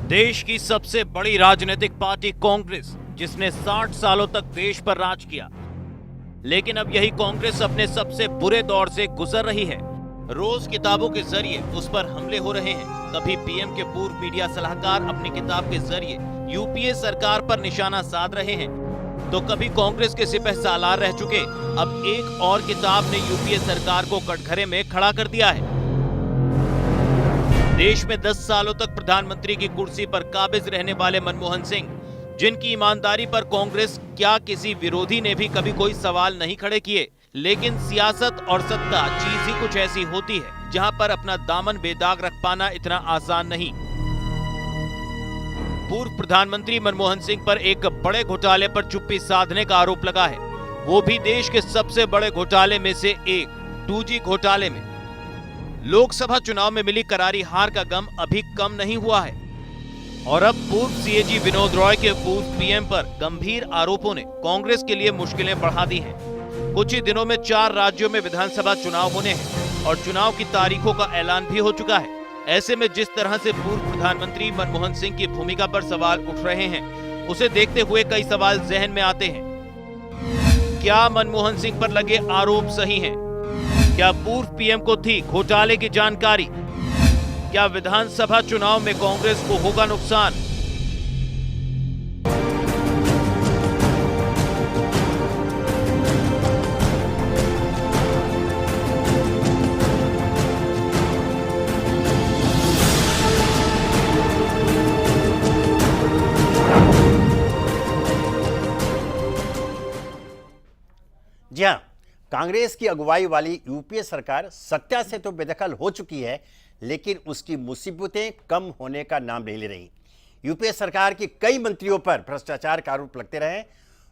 देश की सबसे बड़ी राजनीतिक पार्टी कांग्रेस, जिसने 60 सालों तक देश पर राज किया, लेकिन अब यही कांग्रेस अपने सबसे बुरे दौर से गुजर रही है। रोज किताबों के जरिए उस पर हमले हो रहे हैं। कभी पीएम के पूर्व मीडिया सलाहकार अपनी किताब के जरिए यूपीए सरकार पर निशाना साध रहे हैं, तो कभी कांग्रेस के सिपहसालार रह चुके अब एक और किताब ने यूपीए सरकार को कटघरे में खड़ा कर दिया है। देश में 10 सालों तक प्रधानमंत्री की कुर्सी पर काबिज रहने वाले मनमोहन सिंह, जिनकी ईमानदारी पर कांग्रेस क्या किसी विरोधी ने भी कभी कोई सवाल नहीं खड़े किए, लेकिन सियासत और सत्ता चीज ही कुछ ऐसी होती है जहां पर अपना दामन बेदाग रख पाना इतना आसान नहीं। पूर्व प्रधानमंत्री मनमोहन सिंह पर एक बड़े घोटाले पर चुप्पी साधने का आरोप लगा है, वो भी देश के सबसे बड़े घोटाले में से एक 2G घोटाले में। लोकसभा चुनाव में मिली करारी हार का गम अभी कम नहीं हुआ है और अब पूर्व सीएजी विनोद रॉय के पूर्व पीएम पर गंभीर आरोपों ने कांग्रेस के लिए मुश्किलें बढ़ा दी हैं। कुछ ही दिनों में 4 राज्यों में विधानसभा चुनाव होने हैं और चुनाव की तारीखों का ऐलान भी हो चुका है। ऐसे में जिस तरह से पूर्व प्रधानमंत्री मनमोहन सिंह की भूमिका पर सवाल उठ रहे हैं, उसे देखते हुए कई सवाल जहन में आते हैं। क्या मनमोहन सिंह पर लगे आरोप सही हैं? क्या पूर्व पीएम को थी घोटाले की जानकारी? क्या विधानसभा चुनाव में कांग्रेस को होगा नुकसान? जी हां, कांग्रेस की अगुवाई वाली यूपीए सरकार सत्ता से तो बेदखल हो चुकी है, लेकिन उसकी मुसीबतें कम होने का नाम नहीं ले रही। यूपीए सरकार की कई मंत्रियों पर भ्रष्टाचार का आरोप लगते रहे।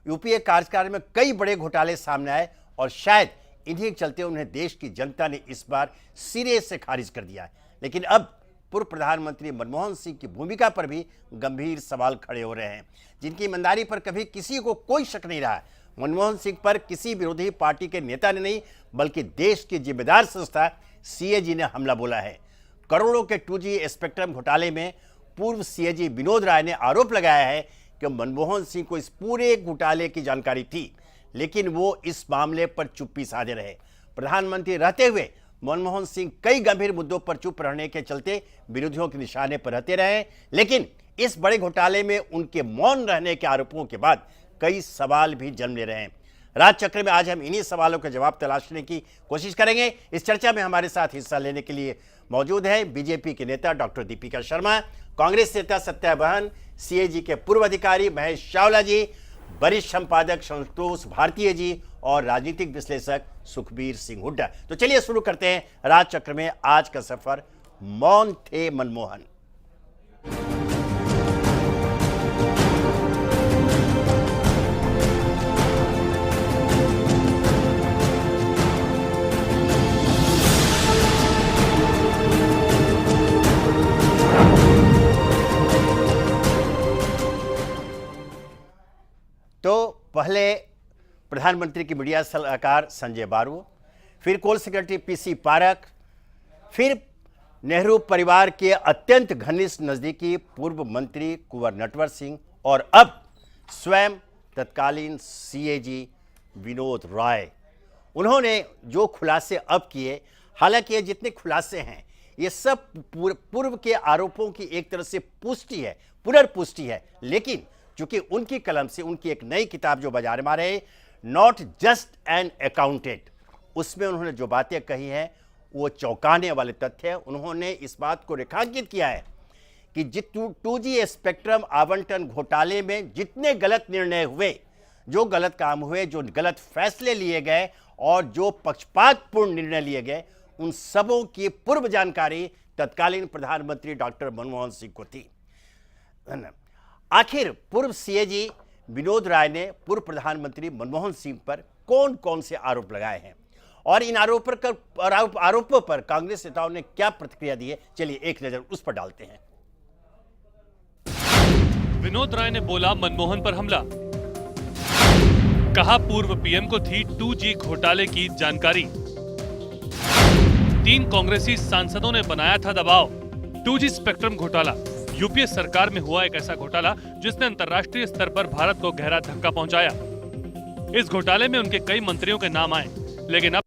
यूपीए कार्यकाल में कई बड़े घोटाले सामने आए और शायद इन्हीं के चलते उन्हें देश की जनता ने इस बार सिरे से खारिज कर दिया है। लेकिन अब पूर्व प्रधानमंत्री मनमोहन सिंह की भूमिका पर भी गंभीर सवाल खड़े हो रहे हैं, जिनकी ईमानदारी पर कभी किसी को कोई शक नहीं रहा। मनमोहन सिंह पर किसी विरोधी पार्टी के नेता ने नहीं, बल्कि देश की जिम्मेदार संस्था सीएजी ने हमला बोला है। करोड़ों के 2G स्पेक्ट्रम घोटाले में पूर्व सीएजी विनोद राय ने आरोप लगाया है कि मनमोहन सिंह को इस पूरे घोटाले की जानकारी थी, लेकिन वो इस मामले पर चुप्पी साधे रहे। प्रधानमंत्री रहते हुए मनमोहन सिंह कई गंभीर मुद्दों पर चुप रहने के चलते विरोधियों के निशाने पर रहते रहे, लेकिन इस बड़े घोटाले में उनके मौन रहने के आरोपों के बाद कई सवाल भी जन्म ले रहे हैं। राजचक्र में आज हम इन्हीं सवालों के जवाब तलाशने की कोशिश करेंगे। इस चर्चा में हमारे साथ हिस्सा लेने के लिए मौजूद हैं बीजेपी के नेता डॉक्टर दीपिका शर्मा, कांग्रेस नेता सत्या बहन, सीएजी के पूर्व अधिकारी महेश चावला जी, वरिष्ठ संपादक संतोष भारतीय जी और राजनीतिक विश्लेषक सुखबीर सिंह हुड्डा। तो चलिए शुरू करते हैं राजचक्र में आज का सफर। मौन थे मनमोहन। तो पहले प्रधानमंत्री की मीडिया सलाहकार संजय बारू, फिर कोल सेक्रेटरी पीसी पारक, फिर नेहरू परिवार के अत्यंत घनिष्ठ नजदीकी पूर्व मंत्री कुंवर नटवर सिंह और अब स्वयं तत्कालीन सीएजी विनोद रॉय। उन्होंने जो खुलासे अब किए, हालांकि ये जितने खुलासे हैं ये सब पूर्व के आरोपों की एक तरह से पुष्टि है, पुनर्पुष्टि है, लेकिन चूंकि उनकी कलम से उनकी एक नई किताब जो बाजार में आ रही है, नॉट जस्ट एन अकाउंटेंट, उसमें उन्होंने जो बातें कही हैं वो चौंकाने वाले तथ्य है। उन्होंने इस बात को रेखांकित किया है कि 2G स्पेक्ट्रम आवंटन घोटाले में जितने गलत निर्णय हुए, जो गलत काम हुए, जो गलत फैसले लिए गए और जो पक्षपातपूर्ण निर्णय लिए गए, उन सबों की पूर्व जानकारी तत्कालीन प्रधानमंत्री डॉक्टर मनमोहन सिंह को थी। आखिर पूर्व सीएजी विनोद राय ने पूर्व प्रधानमंत्री मनमोहन सिंह पर कौन कौन से आरोप लगाए हैं और इन आरोपों पर कांग्रेस नेताओं ने क्या प्रतिक्रिया दी है, चलिए एक नजर उस पर डालते हैं। विनोद राय ने बोला मनमोहन पर हमला, कहा पूर्व पीएम को थी 2G घोटाले की जानकारी। 3 कांग्रेसी सांसदों ने बनाया था दबाव, 2G स्पेक्ट्रम घोटाला, यूपीए सरकार में हुआ एक ऐसा घोटाला जिसने अंतर्राष्ट्रीय स्तर पर भारत को गहरा धक्का पहुंचाया। इस घोटाले में उनके कई मंत्रियों के नाम आए, लेकिन अब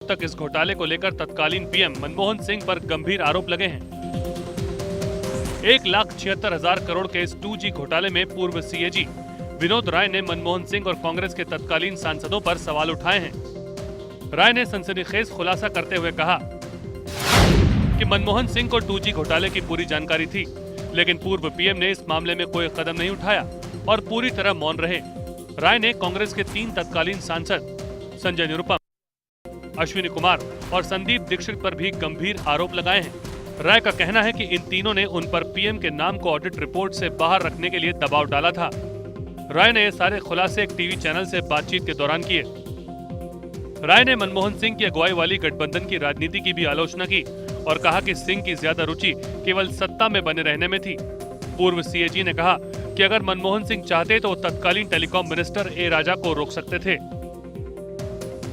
तक इस घोटाले को लेकर तत्कालीन पीएम मनमोहन सिंह पर गंभीर आरोप लगे हैं। 1,76,000 करोड़ के इस 2G घोटाले में पूर्व सीएजी विनोद राय ने मनमोहन सिंह और कांग्रेस के तत्कालीन सांसदों पर सवाल उठाए हैं। राय ने सनसनीखेज खुलासा करते हुए कहा कि मनमोहन सिंह को 2G घोटाले की पूरी जानकारी थी, लेकिन पूर्व पीएम ने इस मामले में कोई कदम नहीं उठाया और पूरी तरह मौन रहे। राय ने कांग्रेस के 3 तत्कालीन सांसद संजय निरुपम, अश्विनी कुमार और संदीप दीक्षित पर भी गंभीर आरोप लगाए हैं। राय का कहना है कि इन तीनों ने उन पर पीएम के नाम को ऑडिट रिपोर्ट से बाहर रखने के लिए दबाव डाला था। राय ने ये सारे खुलासे एक टीवी चैनल से बातचीत के दौरान किए। राय ने मनमोहन सिंह की अगुवाई वाली गठबंधन की राजनीति की भी आलोचना की और कहा कि सिंह की ज्यादा रुचि केवल सत्ता में बने रहने में थी। पूर्व सीएजी ने कहा कि अगर मनमोहन सिंह चाहते तो तत्कालीन टेलीकॉम मिनिस्टर ए राजा को रोक सकते थे।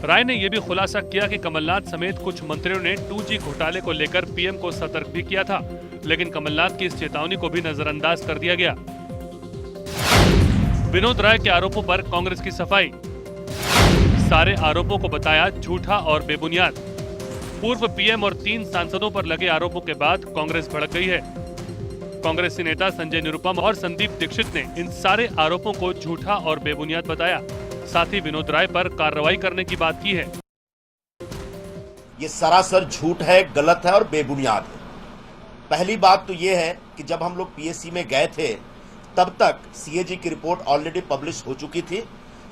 राय ने यह भी खुलासा किया कि कमलनाथ समेत कुछ मंत्रियों ने 2G घोटाले को लेकर पीएम को सतर्क भी किया था, लेकिन कमलनाथ की इस चेतावनी को भी नजरअंदाज कर दिया गया। विनोद राय के आरोपों पर कांग्रेस की सफाई। सारे आरोपों को बताया झूठा और बेबुनियाद। पूर्व पीएम और 3 सांसदों पर लगे आरोपों के बाद कांग्रेस भड़क गई है। कांग्रेसी नेता संजय निरुपम और संदीप दीक्षित ने इन सारे आरोपों को झूठा और बेबुनियाद बताया। साथ ही विनोद राय पर कार्रवाई करने की बात की है। ये सरासर झूठ है, गलत है और बेबुनियाद है। पहली बात तो ये है कि जब हम लोग पीएससी में गए थे तब तक सीएजी की रिपोर्ट ऑलरेडी पब्लिश हो चुकी थी।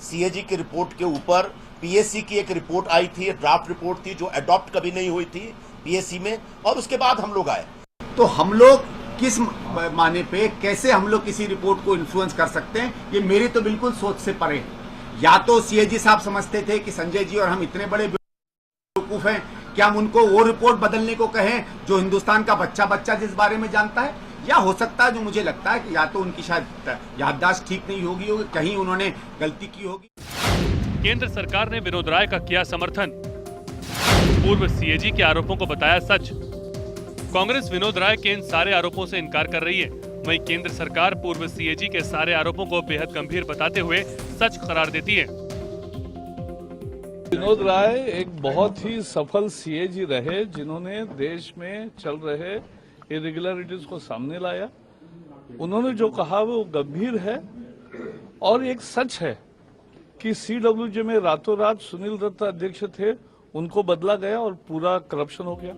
सीएजी की रिपोर्ट के ऊपर पीएससी की एक रिपोर्ट आई थी, ड्राफ्ट रिपोर्ट थी जो अडॉप्ट कभी नहीं हुई थी पीएससी में, और उसके बाद हम लोग आए। तो हम लोग किस माने पे कैसे हम लोग किसी रिपोर्ट को इन्फ्लुएंस कर सकते हैं, ये मेरी तो बिल्कुल सोच से परे है। या तो सीएजी साहब समझते थे कि संजय जी और हम इतने बड़े बेवकूफ हैं कि हम उनको वो रिपोर्ट बदलने को कहें जो हिंदुस्तान का बच्चा बच्चा जिस बारे में जानता है, या हो सकता है जो मुझे लगता है कि या तो उनकी शायद याददाश्त ठीक नहीं होगी, कहीं उन्होंने गलती की होगी। केंद्र सरकार ने विनोद राय का किया समर्थन। पूर्व सीएजी के आरोपों को बताया सच। कांग्रेस विनोद राय के इन सारे आरोपों से इनकार कर रही है। वहीं केंद्र सरकार पूर्व सीएजी के सारे आरोपों को बेहद गंभीर बताते हुए सच करार देती है। विनोद राय एक बहुत ही सफल सीएजी रहे जिन्होंने देश में चल रहे इरेगुलरिटीज को सामने लाया। उन्होंने जो कहा वो गंभीर है और एक सच है कि सीडब्ल्यूजे में रातों रात सुनील दत्ता अध्यक्ष थे, उनको बदला गया और पूरा करप्शन हो गया।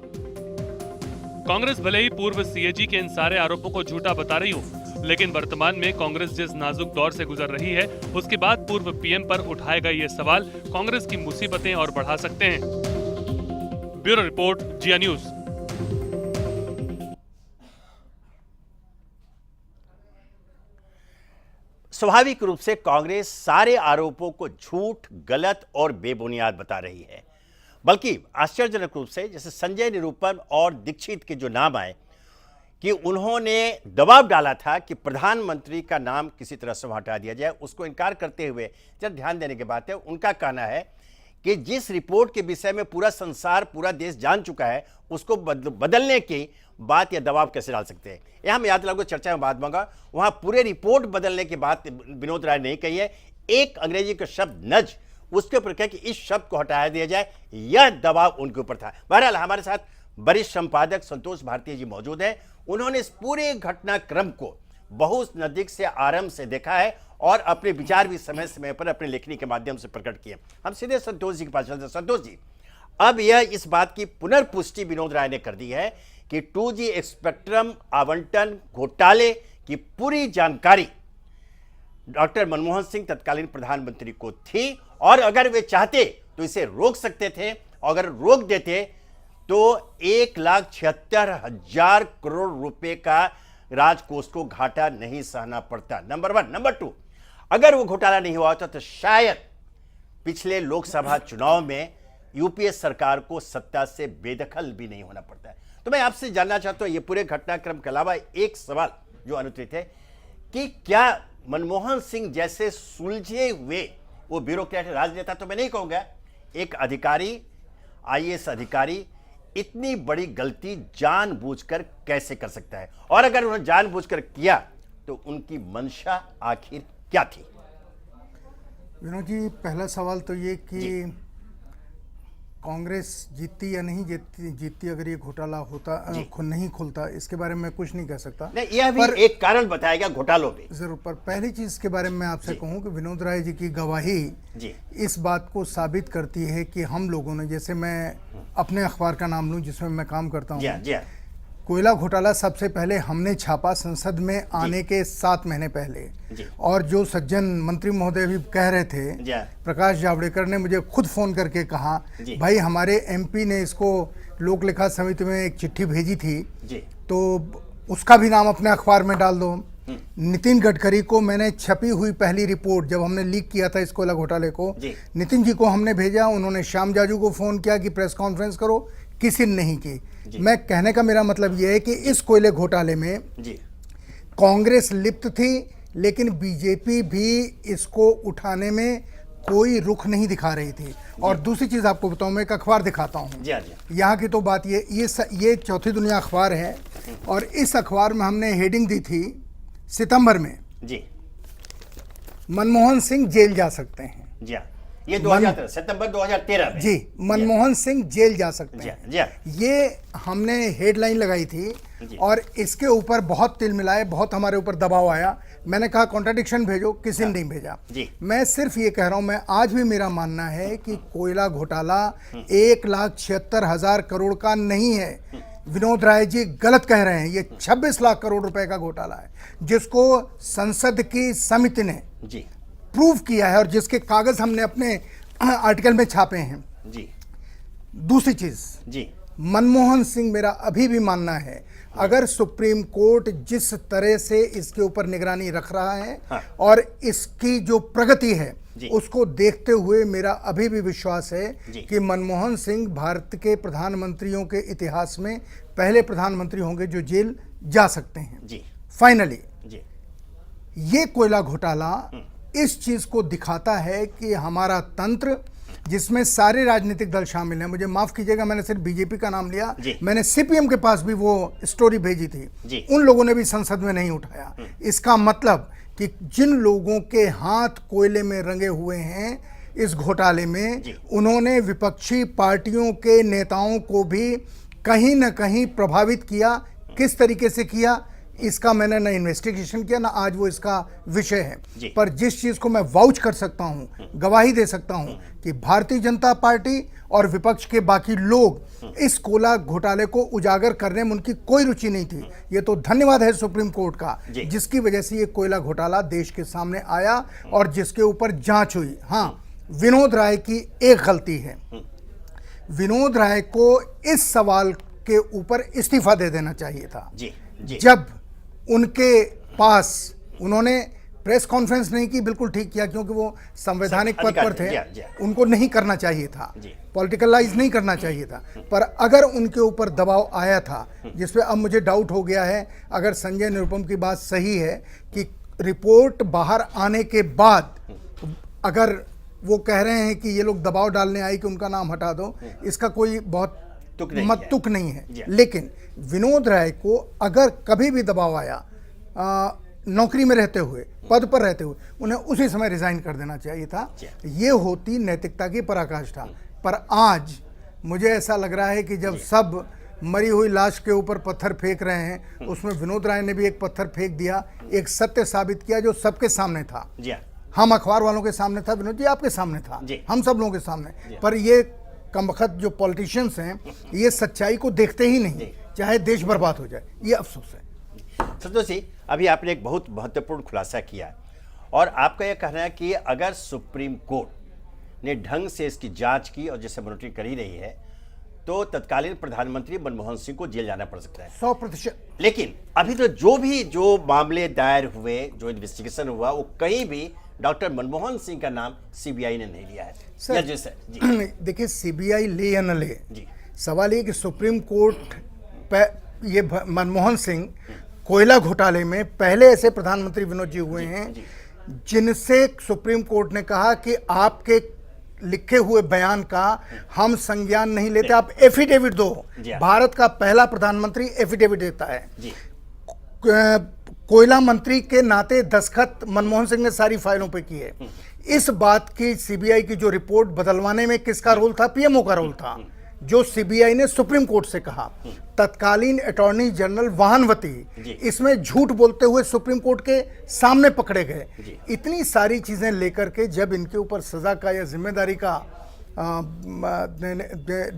कांग्रेस भले ही पूर्व सीएजी के इन सारे आरोपों को झूठा बता रही हो, लेकिन वर्तमान में कांग्रेस जिस नाजुक दौर से गुजर रही है, उसके बाद पूर्व पीएम पर उठाए गए ये सवाल कांग्रेस की मुसीबतें और बढ़ा सकते हैं। ब्यूरो रिपोर्ट, जिया न्यूज। स्वाभाविक रूप से कांग्रेस सारे आरोपों को झूठ, गलत और बेबुनियाद बता रही है। बल्कि आश्चर्यजनक रूप से जैसे संजय निरुपम और दीक्षित के जो नाम आए कि उन्होंने दबाव डाला था कि प्रधानमंत्री का नाम किसी तरह से हटा दिया जाए, उसको इनकार करते हुए जब ध्यान देने की बात है, उनका कहना है कि जिस रिपोर्ट के विषय में पूरा संसार, पूरा देश जान चुका है, उसको बदलने की बात या दबाव कैसे डाल सकते हैं। यहां मैं याद दिलाऊंगा, चर्चा में बात मांगा, वहां पूरे रिपोर्ट बदलने की बात विनोद राय नहीं कही है। एक अंग्रेजी का शब्द नज, उसके ऊपर कहा कि इस शब्द को हटाया दिया जाए, यह दबाव उनके ऊपर था। बहरहाल हमारे साथ वरिष्ठ संपादक संतोष भारती जी मौजूद हैं। उन्होंने इस पूरे घटनाक्रम को बहुत नजदीक से, आरंभ से देखा है और अपने विचार भी समय समय पर अपने लेखनी के माध्यम से प्रकट किए। हम सीधे संतोष जी के पास चलते हैं। संतोष जी, अब यह इस बात की पुनर्पुष्टि विनोद राय ने कर दी है कि 2G स्पेक्ट्रम आवंटन घोटाले की पूरी जानकारी डॉक्टर मनमोहन सिंह तत्कालीन प्रधानमंत्री को थी और अगर वे चाहते तो इसे रोक सकते थे। अगर रोक देते तो 1,76,000 करोड़ रुपए का राजकोष को घाटा नहीं सहना पड़ता, नंबर 1। नंबर 2, अगर वो घोटाला नहीं हुआ होता तो शायद पिछले लोकसभा चुनाव में यूपीए सरकार को सत्ता से बेदखल भी नहीं होना पड़ता है। तो मैं आपसे जानना चाहता हूं, ये पूरे घटनाक्रम के अलावा एक सवाल जो अनुत्तरित है कि क्या मनमोहन सिंह जैसे सुलझे हुए वो ब्यूरोक्रेट राजनेता, तो मैं नहीं कहूंगा, एक अधिकारी, आईएएस अधिकारी इतनी बड़ी गलती जानबूझकर कैसे कर सकता है, और अगर उन्होंने जानबूझकर किया तो उनकी मंशा आखिर क्या थी? विनोद जी, पहला सवाल तो ये कि कांग्रेस जीतती या नहीं जीतती अगर ये घोटाला होता नहीं खुलता, इसके बारे में मैं कुछ नहीं कह सकता। नहीं, यह भी एक कारण बताएगा घोटालों पे जरूर। पर पहली चीज के बारे में मैं आपसे कहूं कि विनोद राय जी की गवाही इस बात को साबित करती है कि हम लोगों ने, जैसे मैं अपने अखबार का नाम लूं जिसमें मैं काम करता हूं, कोयला घोटाला सबसे पहले हमने छापा संसद में आने के 7 महीने पहले। और जो सज्जन मंत्री महोदय भी कह रहे थे, प्रकाश जावड़ेकर ने मुझे खुद फोन करके कहा, भाई हमारे एमपी ने इसको लोक लेखा समिति में एक चिट्ठी भेजी थी, तो उसका भी नाम अपने अखबार में डाल दो। नितिन गडकरी को मैंने छपी हुई पहली रिपोर्ट, जब हमने लीक किया था इस कोयला घोटाले को, नितिन जी को हमने भेजा, उन्होंने श्याम जाजू को फोन किया कि प्रेस कॉन्फ्रेंस करो, किसी ने नहीं की। मैं कहने का मेरा मतलब यह है कि इस कोयले घोटाले में कांग्रेस लिप्त थी, लेकिन बीजेपी भी इसको उठाने में कोई रुख नहीं दिखा रही थी। और दूसरी चीज आपको बताऊं, मैं एक अखबार दिखाता हूं, यहाँ की तो बात ये चौथी दुनिया अखबार है, और इस अखबार में हमने हेडिंग दी थी सितंबर में, मनमोहन सिंह जेल जा सकते हैं। ये 2013 सितंबर 2013 में। मनमोहन सिंह जेल जा सकते हैं, ये हमने हेडलाइन लगाई थी, और इसके ऊपर बहुत तिल मिलाए, बहुत हमारे ऊपर दबाव आया। मैंने कहा कॉन्ट्राडिक्शन भेजो, किसी ने नहीं भेजा। मैं सिर्फ ये कह रहा हूं, मैं आज भी मेरा मानना है कि कोयला घोटाला 1,76,000 करोड़ का नहीं है। विनोद राय जी गलत कह रहे हैं, ये 26 लाख करोड़ रुपए का घोटाला है, जिसको संसद की समिति ने प्रूव किया है और जिसके कागज हमने अपने आर्टिकल में छापे हैं। दूसरी चीज, मनमोहन सिंह, मेरा अभी भी मानना है, अगर सुप्रीम कोर्ट जिस तरह से इसके ऊपर निगरानी रख रहा है और इसकी जो प्रगति है उसको देखते हुए मेरा अभी भी विश्वास है कि मनमोहन सिंह भारत के प्रधानमंत्रियों के इतिहास में पहले प्रधानमंत्री होंगे जो जेल जा सकते हैं। फाइनली ये कोयला घोटाला इस चीज को दिखाता है कि हमारा तंत्र, जिसमें सारे राजनीतिक दल शामिल हैं, मुझे माफ कीजिएगा मैंने सिर्फ बीजेपी का नाम लिया, मैंने सीपीएम के पास भी वो स्टोरी भेजी थी, उन लोगों ने भी संसद में नहीं उठाया। इसका मतलब कि जिन लोगों के हाथ कोयले में रंगे हुए हैं इस घोटाले में, उन्होंने विपक्षी पार्टियों के नेताओं को भी कहीं ना कहीं प्रभावित किया। किस तरीके से किया, इसका मैंने ना इन्वेस्टिगेशन किया, ना आज वो इसका विषय है। पर जिस चीज को मैं वाउच कर सकता हूं, गवाही दे सकता हूं कि भारतीय जनता पार्टी और विपक्ष के बाकी लोग इस कोयला घोटाले को उजागर करने में उनकी कोई रुचि नहीं थी। ये तो धन्यवाद है सुप्रीम कोर्ट का, जिसकी वजह से ये कोयला घोटाला देश के सामने आया और जिसके ऊपर जांच हुई। हाँ, विनोद राय की एक गलती है, विनोद राय को इस सवाल के ऊपर इस्तीफा दे देना चाहिए था। जब उनके पास उन्होंने प्रेस कॉन्फ्रेंस नहीं की, बिल्कुल ठीक किया, क्योंकि वो संवैधानिक पद पर थे, उनको नहीं करना चाहिए था, पॉलिटिकलाइज नहीं करना चाहिए था। पर अगर उनके ऊपर दबाव आया था, जिसपे अब मुझे डाउट हो गया है, अगर संजय निरुपम की बात सही है कि रिपोर्ट बाहर आने के बाद अगर वो कह रहे हैं कि ये लोग दबाव डालने आए कि उनका नाम हटा दो, इसका कोई बहुत तुक नहीं है। लेकिन विनोद राय को अगर कभी भी दबाव आया, नौकरी में रहते हुए, पद पर रहते हुए, उन्हें उसी समय रिजाइन कर देना चाहिए था। ये होती नैतिकता की पराकाष्ठा। पर आज मुझे ऐसा लग रहा है कि जब सब मरी हुई लाश के ऊपर पत्थर फेंक रहे हैं, उसमें विनोद राय ने भी एक पत्थर फेंक दिया, एक सत्य साबित किया जो सबके सामने था। हम अखबार वालों के सामने था, विनोद जी आपके सामने था, हम सब लोगों के सामने। पर ये कमबख्त जो पॉलिटिशियंस हैं, ये सच्चाई को देखते ही नहीं, चाहे देश बर्बाद हो जाए। ये अफसोस है। संतोष जी, अभी आपने एक बहुत महत्वपूर्ण खुलासा किया, और आपका यह कहना है कि अगर सुप्रीम कोर्ट ने ढंग से इसकी जांच की और जैसे मॉनिटरिंग कर ही रही है, तो तत्कालीन प्रधानमंत्री मनमोहन सिंह को जेल जाना पड़ सकता है 100%। लेकिन अभी तो जो मामले दायर हुए, जो इन्वेस्टिगेशन हुआ, वो कहीं भी डॉक्टर मनमोहन सिंह का नाम सीबीआई ने नहीं लिया है। सर, देखिए सीबीआई ले या न ले, सवाल ये कि सुप्रीम कोर्ट ये मनमोहन सिंह कोयला घोटाले में पहले ऐसे प्रधानमंत्री विनोद जी हुए हैं जिनसे सुप्रीम कोर्ट ने कहा कि आपके लिखे हुए बयान का हम संज्ञान नहीं लेते। आप एफिडेविट दो, भारत का पहला प्रधानमंत्री एफिडेविट देता है। कोयला मंत्री के नाते दस्तखत मनमोहन सिंह ने सारी फाइलों पे किए। इस बात की सीबीआई की जो रिपोर्ट बदलवाने में किसका रोल था? पीएमओ का रोल था, जो सीबीआई ने सुप्रीम कोर्ट से कहा। तत्कालीन अटॉर्नी जनरल वाहनवती इसमें झूठ बोलते हुए सुप्रीम कोर्ट के सामने पकड़े गए। इतनी सारी चीजें लेकर के जब इनके ऊपर सजा का या जिम्मेदारी का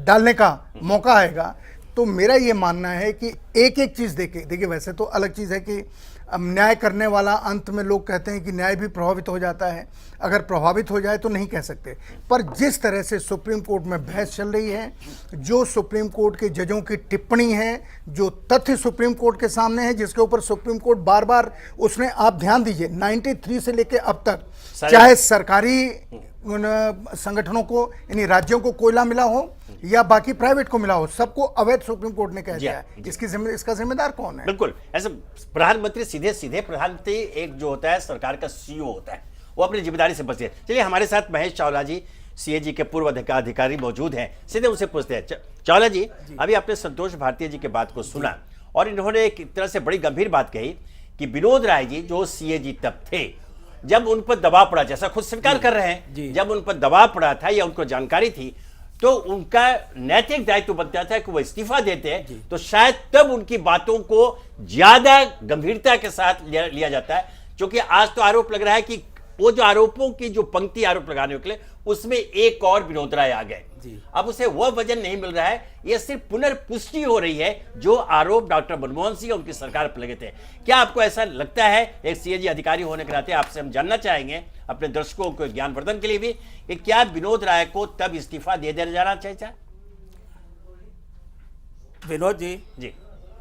डालने का मौका आएगा, तो मेरा ये मानना है कि एक एक चीज देखिए, वैसे तो अलग चीज है कि न्याय करने वाला, अंत में लोग कहते हैं कि न्याय भी प्रभावित हो जाता है। अगर प्रभावित हो जाए तो नहीं कह सकते, पर जिस तरह से सुप्रीम कोर्ट में बहस चल रही है, जो सुप्रीम कोर्ट के जजों की टिप्पणी है, जो तथ्य सुप्रीम कोर्ट के सामने है, जिसके ऊपर सुप्रीम कोर्ट बार बार उसने, आप ध्यान दीजिए 93 से लेकर अब तक, चाहे सरकारी संगठनों को यानी राज्यों को कोयला मिला हो या बाकी प्राइवेट को मिला हो, सबको अवैध सुप्रीम कोर्ट ने कह दिया है। इसका जिम्मेदार कौन है? बिल्कुल, ऐसे प्रधानमंत्री सीधे प्रधानमंत्री एक जो होता है सरकार का सीईओ होता है, वो अपनी जिम्मेदारी से बचते हैं। चलिए, हमारे साथ महेश चावला जी, सीएजी के पूर्व अधिकारी मौजूद हैं, सीधे उनसे पूछते हैं। चावला जी, अभी आपने संतोष भारती जी की बात को सुना और इन्होंने एक तरह से बड़ी गंभीर बात कही कि विनोद राय जी जो सीएजी तब थे, जब उन पर दबाव पड़ा, जैसा खुद स्वीकार कर रहे हैं, जब उन पर दबाव पड़ा था या उनको जानकारी थी, तो उनका नैतिक दायित्व बनता था कि वो इस्तीफा देते हैं, तो शायद तब उनकी बातों को ज्यादा गंभीरता के साथ लिया जाता है। क्योंकि आज तो आरोप लग रहा है कि वो जो आरोपों की जो पंक्ति आरोप लगाने के लिए, उसमें एक और विनोद राय आ गए। अब उसे वह वजन नहीं मिल रहा है, यह सिर्फ पुनर्पुष्टि हो रही है जो आरोप डॉक्टर मनमोहन सिंह और उनकी सरकार पर लगे थे। क्या आपको ऐसा लगता है, एक सीएजी अधिकारी होने के नाते आपसे हम जानना चाहेंगे, अपने दर्शकों को ज्ञानवर्धन के लिए भी, कि क्या विनोद राय को तब इस्तीफा दे दिया जाना चाहिए? विनोद जी,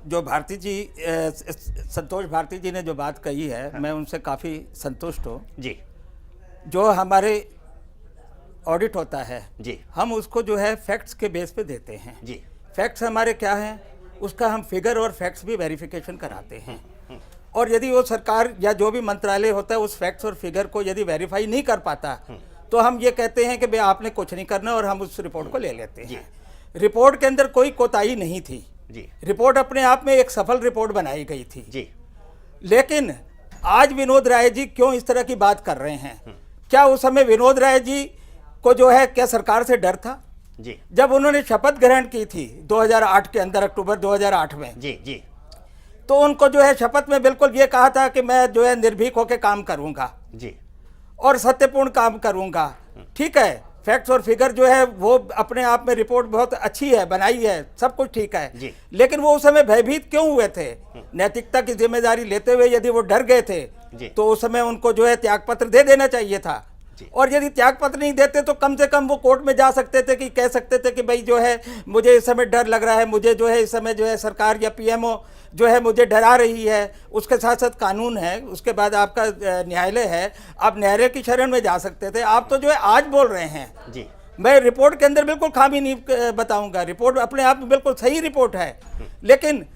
जो भारती जी, संतोष भारती जी ने जो बात कही है, मैं उनसे काफ़ी संतुष्ट हूँ जी। जो हमारे ऑडिट होता है जी, हम उसको जो है फैक्ट्स के बेस पे देते हैं जी। फैक्ट्स हमारे क्या हैं, उसका हम फिगर और फैक्ट्स भी वेरिफिकेशन कराते हैं। और यदि वो सरकार या जो भी मंत्रालय होता है उस फैक्ट्स और फिगर को यदि वेरीफाई नहीं कर पाता, तो हम ये कहते हैं कि भाई आपने कुछ नहीं करना, और हम उस रिपोर्ट को ले लेते हैं। रिपोर्ट के अंदर कोई कोताही नहीं थी जी। रिपोर्ट अपने आप में एक सफल रिपोर्ट बनाई गई थी जी। लेकिन आज विनोद राय जी क्यों इस तरह की बात कर रहे हैं? क्या उस समय विनोद राय जी को जो है क्या सरकार से डर था? जी। जब उन्होंने शपथ ग्रहण की थी 2008 के अंदर, अक्टूबर 2008 में, जी, तो उनको जो है शपथ में बिल्कुल ये कहा था कि मैं जो है निर्भीक होकर काम करूंगा जी, और सत्यपूर्ण काम करूंगा। ठीक है, फैक्ट्स और फिगर जो है वो अपने आप में रिपोर्ट बहुत अच्छी है, बनाई है, सब कुछ ठीक है, लेकिन वो उस समय भयभीत क्यों हुए थे? नैतिकता की जिम्मेदारी लेते हुए यदि वो डर गए थे तो उस समय उनको जो है त्यागपत्र दे देना चाहिए था। और यदि त्यागपत्र नहीं देते तो कम से कम वो कोर्ट में जा सकते थे, कि कह सकते थे कि भाई जो है मुझे इस समय डर लग रहा है, मुझे जो है इस समय जो है सरकार या पीएमओ जो है मुझे डरा रही है। उसके साथ साथ कानून है, उसके बाद आपका न्यायालय है, आप न्यायालय की शरण में जा सकते थे। आप तो जो है आज बोल रहे हैं जी। मैं रिपोर्ट के अंदर बिल्कुल खामी नहीं बताऊंगा, रिपोर्ट अपने आप में बिल्कुल सही रिपोर्ट है, लेकिन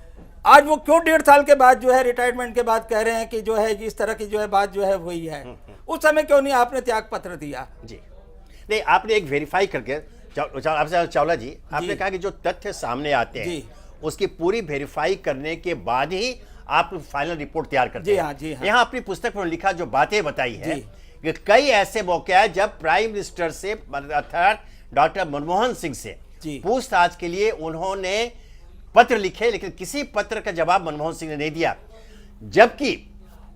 आज वो क्यों 1.5 साल के बाद जो है रिटायरमेंट के बाद कह रहे हैं कि जो है इस तरह की जो है बात जो है हुई है? उस समय क्यों नहीं आपने त्याग पत्र दिया? जी नहीं, आपने एक वेरीफाई करके, आपसे चावला जी, आपने कहा कि जो तथ्य सामने आते हैं उसकी पूरी वेरीफाई करने के बाद ही आप फाइनल रिपोर्ट तैयार करते हैं। जी हाँ, जी हाँ। यहाँ अपनी पुस्तक में लिखा जो बातें बताई है कि कई ऐसे मौके आए जब प्राइम मिनिस्टर से अर्थात डॉक्टर मनमोहन सिंह से पूछताछ के लिए उन्होंने पत्र लिखे, लेकिन किसी पत्र का जवाब मनमोहन सिंह ने नहीं दिया, जबकि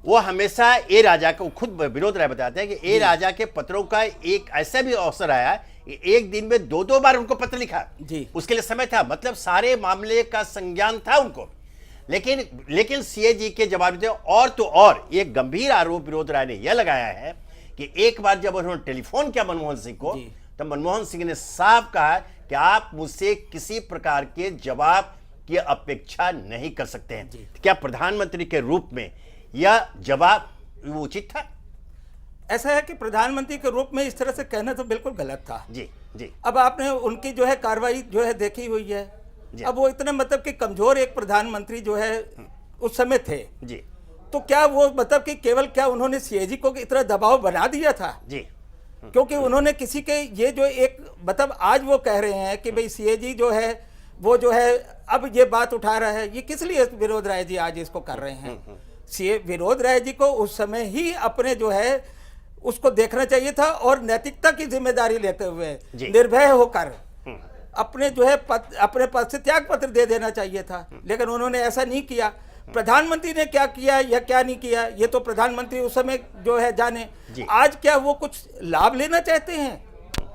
वो हमेशा ए राजा को, खुद विनोद राय बताते हैं कि ए राजा के पत्रों का एक ऐसा भी अवसर आया कि एक दिन में 2-2 बार उनको पत्र लिखा जी। उसके लिए समय था, मतलब सारे मामले का संज्ञान था उनको, लेकिन सीएजी के जवाब दिए। और तो और एक गंभीर आरोप विनोद राय ने यह लगाया है कि एक बार जब उन्होंने टेलीफोन किया मनमोहन सिंह को, तो मनमोहन सिंह ने साफ कहा कि आप मुझसे किसी प्रकार के जवाब की अपेक्षा नहीं कर सकते हैं। क्या प्रधानमंत्री के रूप में यह जवाब उचित था? ऐसा है कि प्रधानमंत्री के रूप में इस तरह से कहना तो बिल्कुल गलत था। जी जी। अब आपने उनकी जो है कार्रवाई जो है देखी हुई है। अब वो इतने मतलब कि कमजोर एक प्रधानमंत्री जो है उस समय थे जी, तो क्या वो मतलब कि केवल क्या उन्होंने सीएजी को इतना दबाव बना दिया था? जी, क्योंकि उन्होंने किसी के ये जो एक मतलब आज वो कह रहे हैं कि भाई सीएजी जो है वो जो है अब ये बात उठा रहा है, ये किस लिए विनोद राय जी आज इसको कर रहे हैं? सीए विनोद राय जी को उस समय ही अपने जो है उसको देखना चाहिए था और नैतिकता की जिम्मेदारी लेते हुए निर्भय होकर अपने जो है अपने पद से त्याग पत्र दे देना चाहिए था, लेकिन उन्होंने ऐसा नहीं किया। प्रधानमंत्री ने क्या किया या क्या नहीं किया ये तो प्रधानमंत्री उस समय जो है जाने। आज क्या वो कुछ लाभ लेना चाहते हैं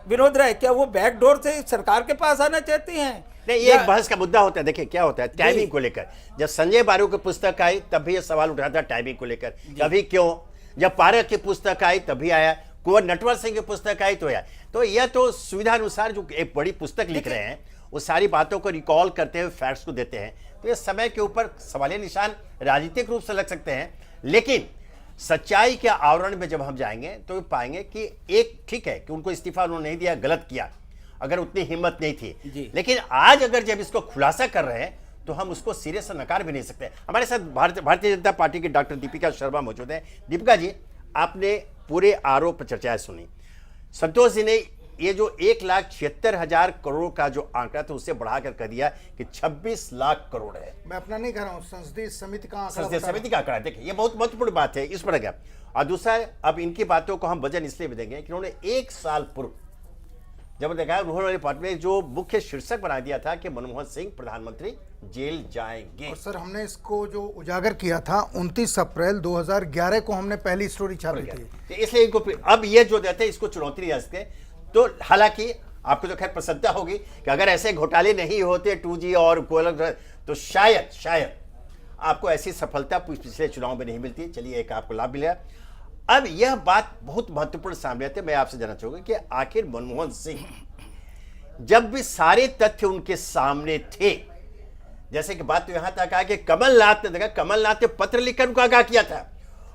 विनोद राय? क्या वो बैकडोर से सरकार के पास आना चाहते हैं? नहीं, ये एक बहस का मुद्दा होता है। देखिए क्या होता है टाइमिंग को लेकर, जब संजय बारू की पुस्तक आई तब भी ये सवाल उठा था टाइमिंग को लेकर, कभी क्यों, जब पारक की पुस्तक आई तब भी आया, कुंवर नटवर सिंह की पुस्तक आई तो आया। तो यह तो सुविधा अनुसार जो एक बड़ी पुस्तक लिख रहे हैं वो सारी बातों को रिकॉल करते हुए फैक्ट्स को देते हैं, तो ये समय के ऊपर सवालिया निशान राजनीतिक रूप से लग सकते हैं, लेकिन सच्चाई के आवरण में जब हम जाएंगे तो पाएंगे कि एक ठीक है कि उनको इस्तीफा उन्होंने नहीं दिया, गलत किया, अगर उतनी हिम्मत नहीं थी, लेकिन आज अगर जब इसको खुलासा कर रहे हैं तो हम उसको सिरे से नकार भी नहीं सकते। हमारे साथ भारतीय जनता पार्टी की डॉक्टर दीपिका शर्मा मौजूद है। दीपिका जी, आपने पूरे आरोप पर चर्चाएं सुनी, संतोष जी ने ये जो 1,76,000 करोड़ का जो आंकड़ा था उससे बढ़ाकर कह दिया कि 26 लाख करोड़ है। मैं अपना नहीं कह रहा हूं, संसदीय समिति का आंकड़ा, संसदीय समिति का आंकड़ा। देखिए ये बहुत महत्वपूर्ण बात है, इस पर गया। और दूसरा, अब इनकी बातों को हम वजन इसलिए भी देंगे कि उन्होंने 1 साल पूर्व जब देखा उन्होंने रिपोर्ट में जो मुख्य शीर्षक बना दिया था कि मनमोहन सिंह प्रधानमंत्री जेल जाएंगे। और सर हमने इसको जो उजागर किया था 29 अप्रैल 2011 को हमने पहली स्टोरी छापी थी, तो इसलिए इनको अब ये जो देते हैं इसको चुनौती नहीं जा सकते। तो हालांकि आपको तो खैर प्रसन्नता होगी कि अगर ऐसे घोटाले नहीं होते 2G और कोयला तो शायद आपको ऐसी सफलता पिछले चुनाव में नहीं मिलती। चलिए एक आपको लाभ मिला। अब यह बात बहुत महत्वपूर्ण सामने आती है। मैं आपसे जानना चाहूंगा कि आखिर मनमोहन सिंह जब भी सारे तथ्य उनके सामने थे, जैसे कि बात तो यहां तक आ कि कमलनाथ ने देखा, कमलनाथ ने पत्र लिखकर उनको आगाह किया था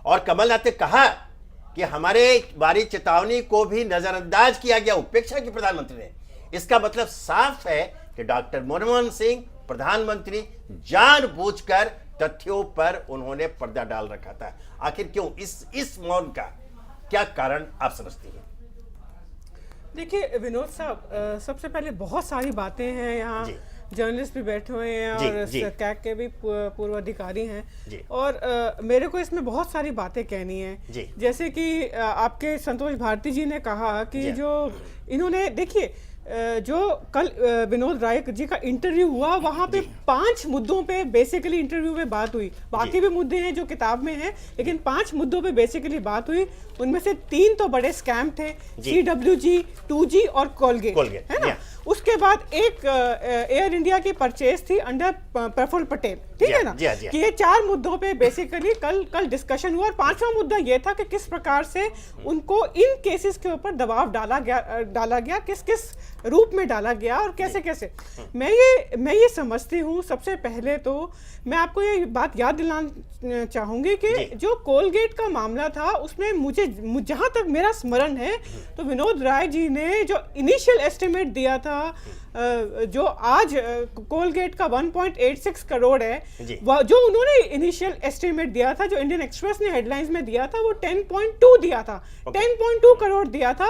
और कमलनाथ ने कहा कि हमारे बारी चेतावनी को भी नजरअंदाज किया गया, उपेक्षा की प्रधानमंत्री ने। इसका मतलब साफ है कि डॉक्टर मनमोहन सिंह प्रधानमंत्री जानबूझकर तथ्यों पर उन्होंने पर्दा डाल रखा था। आखिर क्यों? इस मौन का क्या कारण आप समझती हैं? देखिए विनोद साहब, सबसे पहले बहुत सारी बातें हैं यहाँ, जर्नलिस्ट भी बैठे हुए हैं और कैग के भी पूर्व अधिकारी हैं और मेरे को इसमें बहुत सारी बातें कहनी है। जैसे कि आपके संतोष भारती जी ने कहा कि जो इन्होंने, देखिए जो कल विनोद राय जी का इंटरव्यू हुआ वहां पे 5 मुद्दों पे बेसिकली इंटरव्यू में बात हुई। बाकी भी मुद्दे हैं जो किताब में हैं, लेकिन 5 मुद्दों पे बेसिकली बात हुई। उनमें से 3 तो बड़े स्कैम थे, CWG, 2G और कोलगेट, है ना। उसके बाद एक एयर इंडिया की परचेज थी अंडर प्रफुल्ल पटेल, ठीक है ना। कि ये 4 मुद्दों पे बेसिकली कल डिस्कशन हुआ और 5वां मुद्दा ये था कि किस प्रकार से उनको इन केसेस के ऊपर दबाव डाला गया, किस रूप में डाला गया और कैसे कैसे। मैं ये समझती हूँ, सबसे पहले तो मैं आपको ये बात याद दिलाना चाहूंगी कि जो कोलगेट का मामला था उसमें मुझे जहां तक मेरा स्मरण है तो विनोद राय जी ने जो इनिशियल एस्टिमेट दिया था, जो आज कोलगेट का 1.86 करोड़ है, जो उन्होंने इनिशियल एस्टिमेट दिया था, जो इंडियन एक्सप्रेस ने हेडलाइंस में दिया था, वो 10.2 दिया था, 10.2 करोड़ दिया था,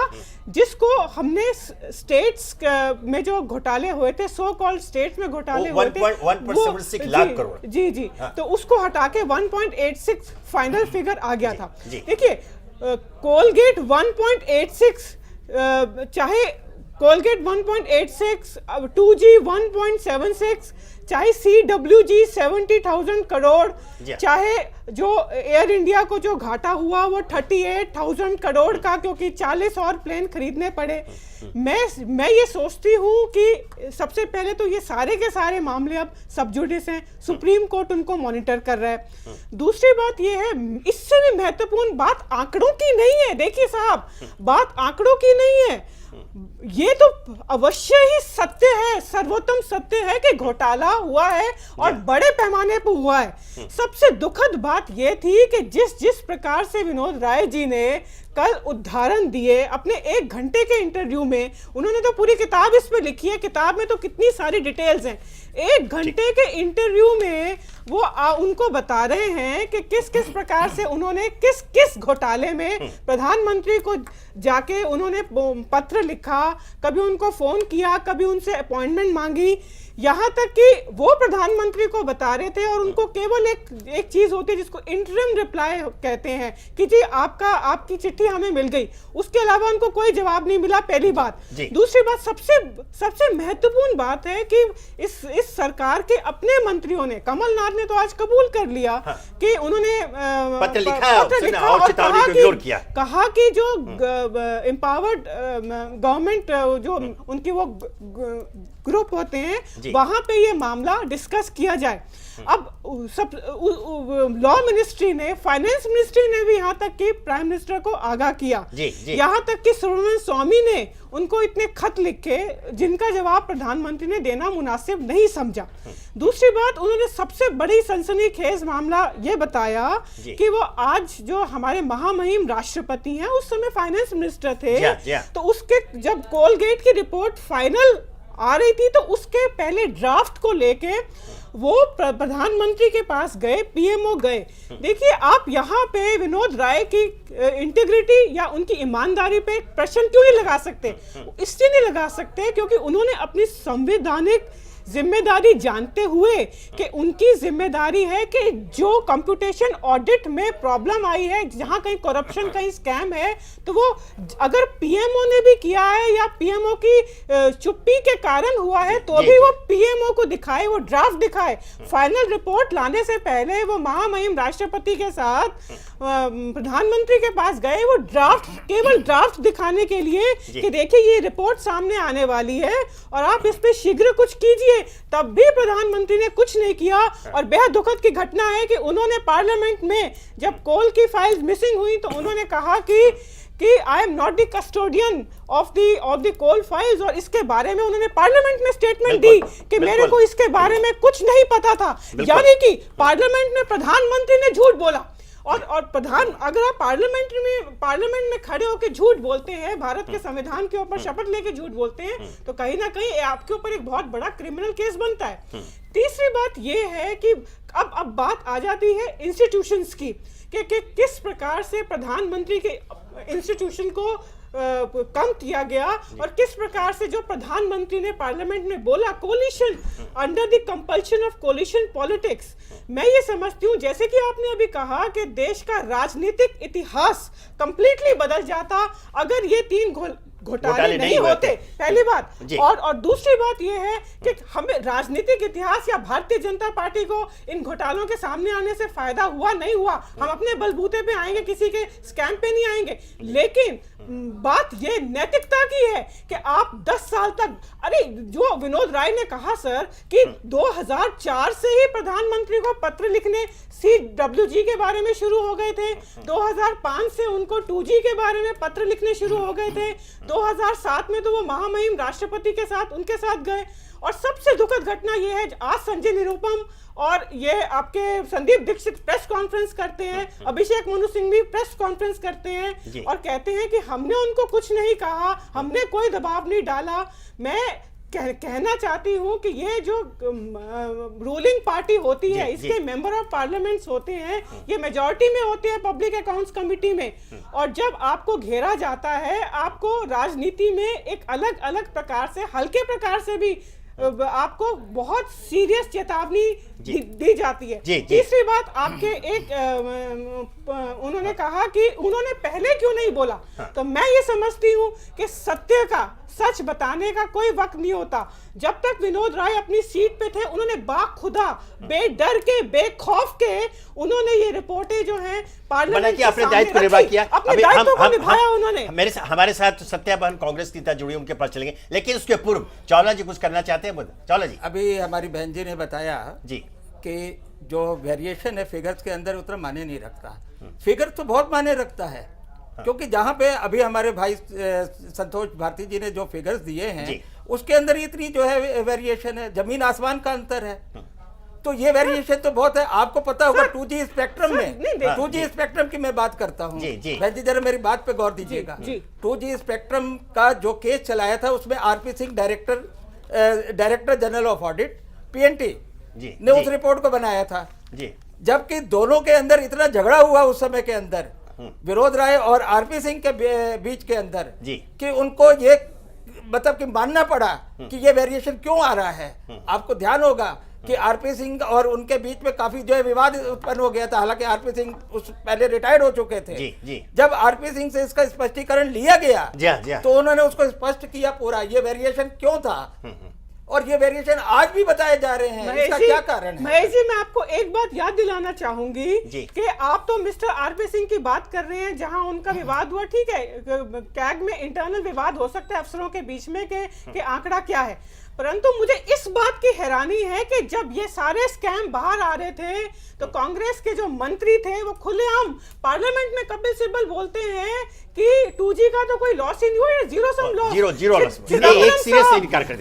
जिसको हमने स्टेट्स में जो घोटाले हुए थे, सो कॉल्ड स्टेट्स में घोटाले हुए थे, 1.76 लाख करोड़, जी तो उसको हटा के 1.86 फाइनल फिगर आ गया था। देखिए कोलगेट 1.86, चाहे कोलगेट 1.86, 2G 1.76, चाहे CWG 70,000 करोड़, चाहे जो एयर इंडिया को जो घाटा हुआ वो 38,000 करोड़ का, क्योंकि 40 और प्लेन खरीदने पड़े। मैं ये सोचती हूँ कि सबसे पहले तो ये सारे के सारे मामले अब सब जुडिस हैं, सुप्रीम कोर्ट उनको मॉनिटर कर रहा है। दूसरी बात ये है, इससे भी महत्वपूर्ण बात आंकड़ों की नहीं है। देखिए साहब, बात आंकड़ों की नहीं है, ये तो अवश्य ही सत्य है, सर्वोत्तम सत्य है कि घोटाला हुआ है और बड़े पैमाने पर हुआ है। सबसे दुखद बात यह थी कि जिस प्रकार से विनोद राय जी ने कल उदाहरण दिए अपने 1 घंटे के इंटरव्यू में। उन्होंने तो पूरी किताब इस पे लिखी है, किताब में तो कितनी सारी डिटेल्स हैं। 1 घंटे के इंटरव्यू में वो उनको बता रहे हैं कि किस किस प्रकार से उन्होंने किस किस घोटाले में प्रधानमंत्री को जाके उन्होंने पत्र लिखा, कभी उनको फोन किया, कभी उनसे अपॉइंटमेंट मांगी, यहाँ तक कि वो प्रधानमंत्री को बता रहे थे। और उनको केवल एक चीज होती है जिसको इंटरिम रिप्लाई कहते हैं कि जी आपकी चिट्ठी हमें मिल गई, उसके अलावा उनको कोई जवाब नहीं मिला, पहली बात। दूसरी बात, सबसे महत्वपूर्ण बात है कि इस सरकार के अपने मंत्रियों ने, कमलनाथ ने तो आज कबूल कर लिया कि उन्होंने पत्र लिखा और कहा कि जो एम्पावर्ड गवर्नमेंट जो उनकी वो ग्रुप होते हैं वहां पे ये मामला डिस्कस किया जाए। अब सब लॉ मिनिस्ट्री ने, फाइनेंस मिनिस्ट्री ने भी यहाँ तक कि प्राइम मिनिस्टर को आगाह किया, यहाँ तक कि सुब्रमण्यम स्वामी ने उनको इतने खत लिखे जिनका जवाब प्रधानमंत्री ने देना मुनासिब नहीं समझा। दूसरी बात, उन्होंने सबसे बड़ी सनसनीखेज मामला ये बताया कि वो आज जो हमारे महामहिम राष्ट्रपति हैं उस समय फाइनेंस मिनिस्टर थे, तो उसके जब कोलगेट की रिपोर्ट फाइनल आ रही थी तो उसके पहले ड्राफ्ट को लेके वो प्रधानमंत्री के पास गए, पीएमओ गए। देखिए, आप यहाँ पे विनोद राय की इंटीग्रिटी या उनकी ईमानदारी पे प्रश्न क्यों नहीं लगा सकते? इसलिए नहीं लगा सकते क्योंकि उन्होंने अपनी संवैधानिक जिम्मेदारी जानते हुए कि उनकी जिम्मेदारी है कि जो कंप्यूटेशन ऑडिट में प्रॉब्लम आई है, जहां कहीं करप्शन, कहीं स्कैम है, तो वो अगर पीएमओ ने भी किया है या पीएमओ की चुप्पी के कारण हुआ है तो भी वो पीएमओ को दिखाए, वो ड्राफ्ट दिखाए। फाइनल रिपोर्ट लाने से पहले वो महामहिम राष्ट्रपति के साथ प्रधानमंत्री के पास गए, वो ड्राफ्ट, केवल ड्राफ्ट दिखाने के लिए कि देखिए ये रिपोर्ट सामने आने वाली है और आप इस पे शीघ्र कुछ कीजिए। तब भी प्रधानमंत्री ने कुछ नहीं किया। और बेहद दुखद की घटना है कि उन्होंने पार्लियामेंट में जब कोल की फाइल्स मिसिंग हुई तो उन्होंने कहा कि I am not the custodian of the coal files, और इसके बारे में उन्होंने पार्लियामेंट में स्टेटमेंट दी कि मेरे को इसके बारे में कुछ नहीं पता था। यानी कि पार्लियामेंट में प्रधानमंत्री ने झूठ बोला। और अगर आप पार्लियामेंट में खड़े होकर झूठ बोलते हैं, भारत के संविधान के ऊपर शपथ लेके झूठ बोलते हैं, तो कहीं ना कहीं आपके ऊपर एक बहुत बड़ा क्रिमिनल केस बनता है। तीसरी बात यह है कि अब बात आ जाती है इंस्टीट्यूशंस की कि किस प्रकार से प्रधानमंत्री के इंस्टीट्यूशन को कम किया गया और किस प्रकार से जो प्रधानमंत्री ने पार्लियामेंट में बोला, coalition, under the compulsion of coalition politics. मैं ये समझती हूँ, जैसे कि आपने अभी कहा कि देश का राजनीतिक इतिहास कंप्लीटली बदल जाता अगर ये 3 घोटाले नहीं होते, पहली बात। और दूसरी बात यह है कि हमें राजनीतिक इतिहास या भारतीय जनता पार्टी को इन घोटालों के सामने आने से फायदा हुआ नहीं हुआ, हम अपने बलबूते पे आएंगे, किसी के स्कैम पे नहीं आएंगे। लेकिन बात ये नैतिकता की है कि आप 10 साल तक, अरे जो विनोद राय ने कहा सर कि 2004 से ही प्रधानमंत्री को पत्र लिखने CWG के बारे में शुरू हो गए थे, 2005 से उनको 2G के बारे में पत्र लिखने शुरू हो गए थे, 2007 में तो वो महामहिम राष्ट्रपति के साथ उनके साथ गए। और सबसे दुखद घटना यह है, आज संजय निरुपम और ये आपके संदीप दीक्षित प्रेस कॉन्फ्रेंस करते हैं, अभिषेक मनु सिंह भी प्रेस कॉन्फ्रेंस करते हैं और कहते हैं कि हमने उनको कुछ नहीं कहा, हमने कोई दबाव नहीं डाला। मैं कहना चाहती हूं कि ये जो रूलिंग पार्टी होती है, इसके मेंबर ऑफ पार्लियामेंट्स होते हैं, ये मेजॉरिटी में होते हैं पब्लिक अकाउंट्स कमेटी में, और जब आपको घेरा जाता है, आपको राजनीति में एक अलग अलग प्रकार से, हल्के प्रकार से भी आपको बहुत सीरियस चेतावनी दी जाती है। तीसरी बात, आपके उन्होंने कहा कि उन्होंने पहले क्यों नहीं बोला, तो मैं ये समझती हूँ कि सत्य का, सच बताने का कोई वक्त नहीं होता। जब तक विनोद राय अपनी सीट पे थे, उन्होंने बाखुदा, बेडर के, बेखौफ के उन्होंने ये रिपोर्टें जो हैं पार्लियामेंट के अपने दायित्व को निर्वाह किया, अपने दायित्व को निभाया उन्होंने। हमारे साथ सत्या बहन कांग्रेस नेता जुड़ी, उनके पास चलेंगे, लेकिन उसके पूर्व चावला जी कुछ करना चाहते हैं? चावला जी, अभी हमारी बहन जी ने बताया जी कि जो वेरिएशन है फिगर्स के अंदर उतना माने नहीं रखता। फिगर तो बहुत माने रखता है, क्योंकि जहां पे अभी हमारे भाई संतोष भारती जी ने जो फिगर्स दिए हैं उसके अंदर इतनी जो है वेरिएशन है, जमीन आसमान का अंतर है। तो ये वेरिएशन तो बहुत है। आपको पता होगा 2G स्पेक्ट्रम में, नहीं, 2G स्पेक्ट्रम की मैं बात करता हूँ, भाई जी जरा मेरी बात पे गौर दीजिएगा। 2G स्पेक्ट्रम का जो केस चलाया था उसमें RP Singh director general of audit PNT ने उस रिपोर्ट को बनाया था, जबकि दोनों के अंदर इतना झगड़ा हुआ उस समय के अंदर विनोद राय और आरपी सिंह के बीच के अंदर कि उनको ये मतलब कि मानना पड़ा कि ये वेरिएशन क्यों आ रहा है। आपको ध्यान होगा कि आरपी सिंह और उनके बीच में काफी जो है विवाद उत्पन्न हो गया था। हालांकि आरपी सिंह उस पहले रिटायर्ड हो चुके थे। जब आरपी सिंह से इसका स्पष्टीकरण लिया गया तो उन्होंने उसको स्पष्ट किया पूरा ये वेरिएशन क्यों था, और ये वेरिएशन आज भी बताए जा रहे हैं। इसका क्या कारण है? महेश जी, मैं आपको एक बात याद दिलाना चाहूंगी कि आप तो मिस्टर आरपी सिंह की बात कर रहे हैं जहां उनका विवाद हुआ, ठीक है, कैग में इंटरनल विवाद हो सकता है अफसरों के बीच में कि आंकड़ा क्या है, परंतु मुझे इस बात की हैरानी है कि जब ये सारे स्कैम बाहर आ रहे थे तो कांग्रेस के जो मंत्री थे वो खुलेआम पार्लियामेंट में कपिल सिब्बल बोलते हैं कि 2G का तो कोई लॉस ही नहीं हुआ, जीरो सम लॉस।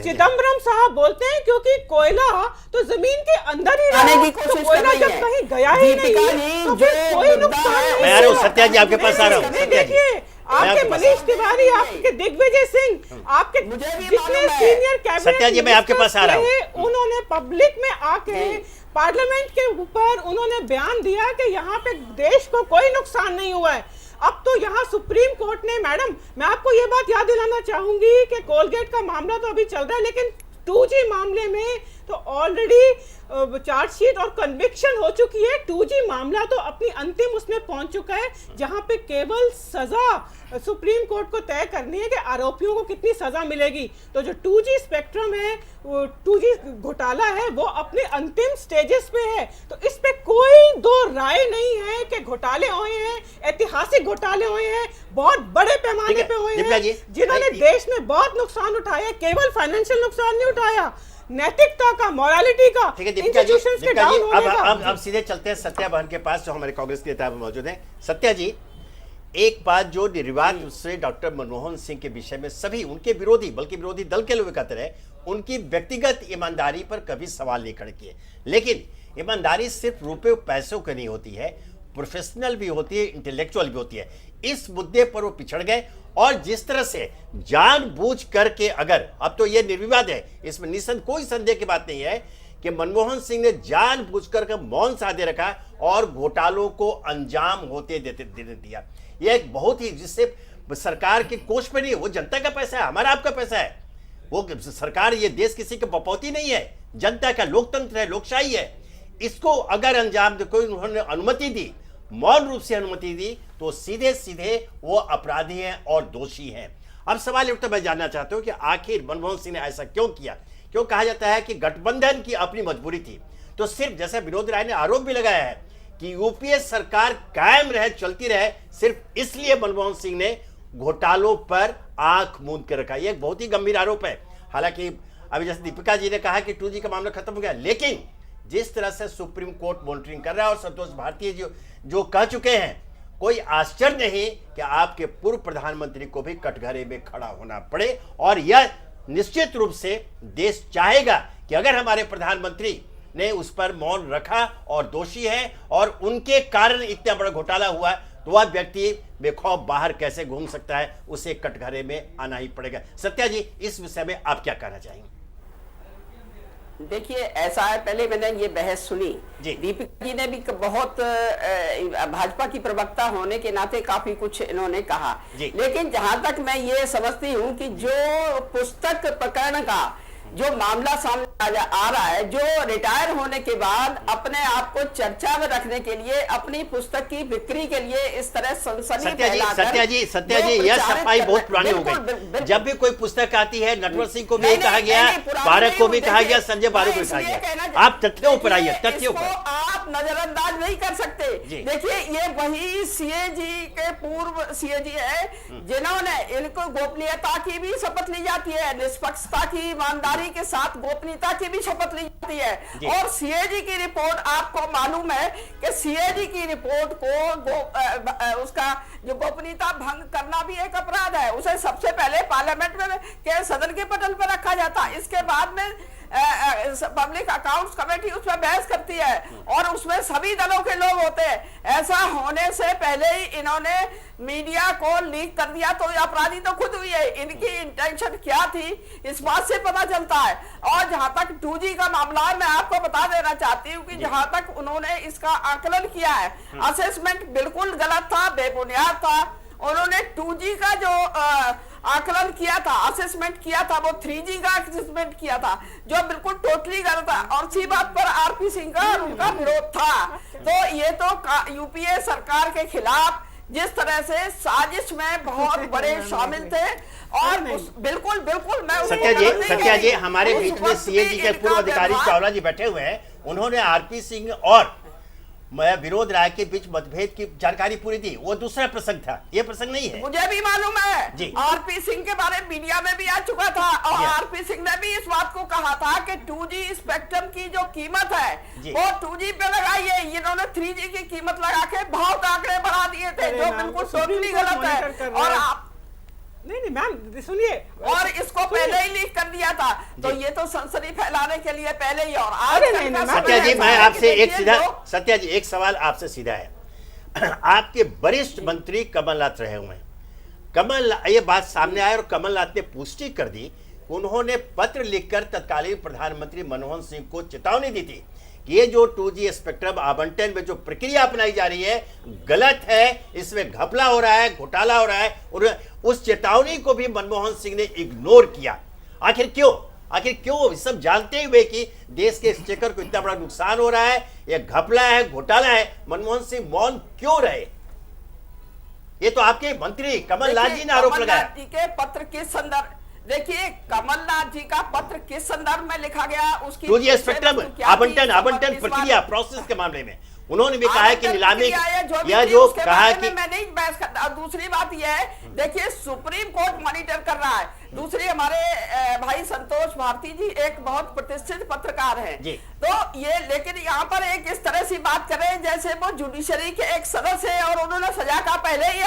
चिदम्बरम साहब बोलते हैं क्योंकि कोयला तो जमीन के अंदर ही रहा, तो कोयला जब कहीं गया ही नहीं तो फिर कोई नुकसान नहीं। मैं आ रहा हूं सत्या जी, आपके पास आ रहा हूं। देखिए, आपके मनीष तिवारी, आपके दिग्विजय सिंह, आपके जितने सीनियर कैबिनेट सत्या जी मैं आपके पास आ रहा हूं, उन्होंने पब्लिक में आके पार्लियामेंट के ऊपर उन्होंने बयान दिया कि यहाँ पे देश को कोई नुकसान नहीं हुआ है। अब तो यहाँ सुप्रीम कोर्ट ने, मैडम मैं आपको ये बात याद दिलाना चाहूंगी कि कोलगेट का मामला तो अभी चल रहा है, लेकिन 2G मामले में तो ऑलरेडी चार्जशीट और कन्विक्शन हो चुकी है। 2G मामला तो अपनी अंतिम उसमें पहुंच चुका है, जहां पे केवल सजा सुप्रीम कोर्ट को तय करनी है कि आरोपियों को कितनी सजा मिलेगी। तो जो 2G स्पेक्ट्रम है, वो 2G घोटाला है, वो अपने अंतिम स्टेजेस पे है। तो इस पे कोई दो राय नहीं है कि घोटाले हुए हैं, ऐतिहासिक घोटाले हुए हैं, बहुत बड़े पैमाने पे हुए हैं, जिन्होंने देश में बहुत नुकसान उठाया, केवल फाइनेंशियल नुकसान नहीं उठाया, नैतिकता का, मोरालिटी का, इंस्टीट्यूशंस के डाउन होने का। अब सीधे चलते हैं सत्या बहन के पास जो हमारे कांग्रेस के नेता मौजूद हैं। सत्या जी, एक बात जो निर्विवाद से डॉक्टर मनमोहन सिंह के विषय में सभी उनके विरोधी, बल्कि विरोधी दल के लोग कहते रहे, उनकी व्यक्तिगत ईमानदारी पर कभी सवाल नहीं खड़े किए, लेकिन ईमानदारी सिर्फ रुपए पैसों की नहीं होती है, प्रोफेशनल भी होती है, इंटेलेक्चुअल भी होती है। इस मुद्दे पर वो पिछड़ गए और जिस तरह से जानबूझ करके, अगर अब तो ये निर्विवाद है, इसमें निसंदेह कोई संदेह की बात नहीं है कि मनमोहन सिंह ने जानबूझकर मौन साधे रखा और घोटालों को अंजाम होते देने दिया। यह एक बहुत ही, जिससे सरकार के कोष पे नहीं है, वो जनता का पैसा है, हमारा आपका पैसा है। वो सरकार, ये देश किसी के बपौती नहीं है, जनता का लोकतंत्र है, लोकशाही है। इसको अगर अंजाम दे कोई उन्होंने अनुमति दी, मौन रूप से अनुमति दी, तो सीधे सीधे वो अपराधी हैं और दोषी हैं। अब सवाल उठता, मैं जानना चाहता हूं कि आखिर मनमोहन सिंह ने ऐसा क्यों किया? क्यों कहा जाता है कि गठबंधन की अपनी मजबूरी थी। तो सिर्फ जैसे विनोद राय ने आरोप भी लगाया है कि यूपीए सरकार कायम रहे, चलती रहे, सिर्फ इसलिए मनमोहन सिंह ने घोटालों पर आंख मूंद कर रखा। यह एक बहुत ही गंभीर आरोप है। हालांकि अभी जैसे दीपिका जी ने कहा कि 2G का मामला खत्म हो गया, लेकिन जिस तरह से सुप्रीम कोर्ट मॉनिटरिंग कर रहा है और संतोष भारतीय जो कह चुके हैं, कोई आश्चर्य नहीं कि आपके पूर्व प्रधानमंत्री को भी कटघरे में खड़ा होना पड़े। और यह निश्चित रूप से देश चाहेगा कि अगर हमारे प्रधानमंत्री ने उस पर मौन रखा और दोषी है और उनके कारण इतना बड़ा घोटाला हुआ, तो वह व्यक्ति बेखौफ बाहर कैसे घूम सकता है, उसे कटघरे में आना ही पड़ेगा। सत्या जी, इस विषय में आप क्या कहना चाहेंगे? देखिए, ऐसा है, पहले मैंने ये बहस सुनी, दीपिका जी ने भी बहुत भाजपा की प्रवक्ता होने के नाते काफी कुछ इन्होंने कहा, लेकिन जहां तक मैं ये समझती हूं कि जो पुस्तक प्रकरण का जो मामला सामने आ रहा है, जो रिटायर होने के बाद अपने आप को चर्चा में रखने के लिए, अपनी पुस्तक की बिक्री के लिए इस तरह सनसनी फैलाकर, सत्या जी, यह सफाई बहुत पुरानी हो गई। जब भी कोई पुस्तक आती है, नटवर सिंह को भी कहा गया, पारक को भी कहा गया, संजय बारू को कहा गया। आप तथ्यों पर आइए, तथ्यों पर आप नजरअंदाज नहीं कर सकते। देखिए, ये वही सीएजी के पूर्व सीएजी है जिन्होंने, इनको गोपनीयता की भी शपथ ली जाती है, निष्पक्षता की, ईमानदारी के साथ गोपनीयता की भी शपथ ली जाती है। और सीएजी की रिपोर्ट, आपको मालूम है कि सीएजी की रिपोर्ट को उसका जो गोपनीयता भंग करना भी एक अपराध है। उसे सबसे पहले पार्लियामेंट में के सदन के पटल पर रखा जाता है, इसके बाद में पब्लिक अकाउंट्स कमेटी उसमें बहस करती है और उसमें सभी दलों के लोग होते हैं। ऐसा होने से पहले ही इन्होंने मीडिया को लीक कर दिया, तो अपराधी तो खुद हुई है। इनकी इंटेंशन क्या थी इस बात से पता चलता है। और जहां तक 2G का मामला है, मैं आपको बता देना चाहती हूँ कि जहां तक उन्होंने इसका आकलन किया है, असेसमेंट बिल्कुल गलत था, बेबुनियाद था। उन्होंने 2G का जो आकलन किया था, असेसमेंट किया था, वो 3G का असेसमेंट किया था, जो बिल्कुल टोटली गलत था। और इसी बात पर आरपी सिंह का और उनका विरोध था। तो ये तो यूपीए सरकार के खिलाफ जिस तरह से साजिश में बहुत बड़े शामिल थे। और बिल्कुल बिल्कुल मैं सत्या जी हमारे बीच में सीएजी के पूर्व अधिकारी चावला जी बैठे हुए हैं। उन्होंने आरपी सिंह और विनोद राय के बीच मतभेद की जानकारी पूरी दी। वो दूसरा प्रसंग था, ये प्रसंग नहीं है। मुझे भी मालूम है जी। आरपी सिंह के बारे में मीडिया में भी आ चुका था और आरपी सिंह ने भी इस बात को कहा था कि 2G स्पेक्ट्रम की जो कीमत है वो 2G पे लगाई है। इन्होंने 3G की कीमत लगा के बहुत आंकड़े बढ़ा दिए थे, जो बिल्कुल टोटली गलत है। और आप नहीं मैम सुनिए, और इसको पहले ही लीक कर दिया था, तो ये तो सनसनी फैलाने के लिए पहले ही। और आज सत्या जी मैं आपसे एक सवाल आपसे सीधा है। आपके वरिष्ठ मंत्री कमलनाथ रहे हुए हैं, ये बात सामने आई और कमलनाथ ने पुष्टि कर दी। उन्होंने पत्र लिखकर तत्कालीन प्रधानमंत्री मनमोहन सिंह को चेतावनी दी थी कि ये जो 2G स्पेक्ट्रम आवंटन में जो प्रक्रिया अपनाई जा रही है गलत है, इसमें घपला हो रहा है, घोटाला हो रहा है। और उस चेतावनी को भी मनमोहन सिंह ने इग्नोर किया। आखिर क्यों सब जानते हुए कि देश के एक्सचेकर को इतना बड़ा नुकसान हो रहा है, यह घपला है, घोटाला है, मनमोहन सिंह मौन क्यों रहे? ये तो आपके मंत्री कमलनाथ जी ने आरोप लगाया। कमलनाथ जी के पत्र के संदर्भ देखिए, कमलनाथ जी का पत्र किस संदर्भ में लिखा गया, उसकी 2G स्पेक्ट्रम आवंटन प्रक्रिया प्रोसेस के मामले में उन्होंने भी कहा है कि नीलामी या जो कहा कि मैं नहीं बहस करता। दूसरी बात यह है, देखिए सुप्रीम कोर्ट मॉनिटर कर रहा है। दूसरी हमारे भाई संतोष भारती जी एक बहुत प्रतिष्ठित पत्रकार हैं, तो ये लेकिन यहाँ पर एक इस तरह सी बात कर रहे हैं जैसे वो जुडिशरी के एक सदस्य है और उन्होंने सजा का पहले ही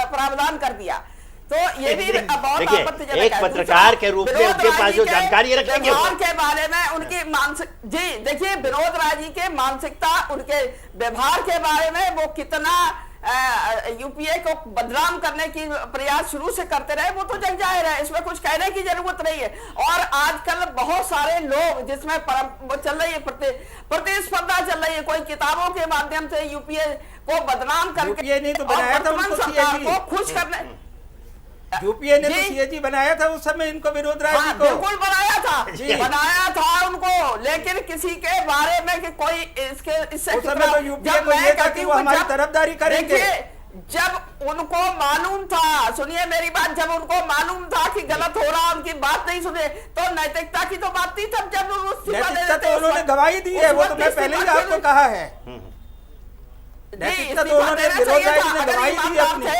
प्रावधान कर दिया। तो ये भी बहुत आपत्तिजनक है। एक पत्रकार के रूप में उनके पास जो जानकारी रखेंगे के बारे में उनकी मानसिक जी देखिए, विनोद राय जी के मानसिकता, उनके व्यवहार के बारे में वो कितना यूपीए को बदनाम करने की प्रयास शुरू से करते रहे, वो तो जग जाहिर है, इसमें कुछ कहने की जरूरत नहीं है। और आजकल बहुत सारे लोग जिसमें चल रही है प्रतिस्पर्धा चल रही है, कोई किताबों के माध्यम से यूपीए को बदनाम करके नहीं तो बनाया था उनको सरकार को खुश करने। यूपीए ने तो सीएजी बनाया था उस समय इनको, विनोद राय जी को बिल्कुल बनाया था उनको, लेकिन किसी के बारे में कि कोई इससे उस समय तो यूपीए को ये था कि वो हमारी तरफदारी करेंगे। जब उनको मालूम था, सुनिए मेरी बात, जब उनको मालूम था कि गलत हो रहा, उनकी बात नहीं सुने, तो नैतिकता की तो बात नहीं। तब जब नैतिकता तो उन्होंने गवाही दी है, वो तो मैं पहले ही आपको कहा है। नैतिकता तो उन्होंने विनोद राय जी ने गवाही दी अपनी।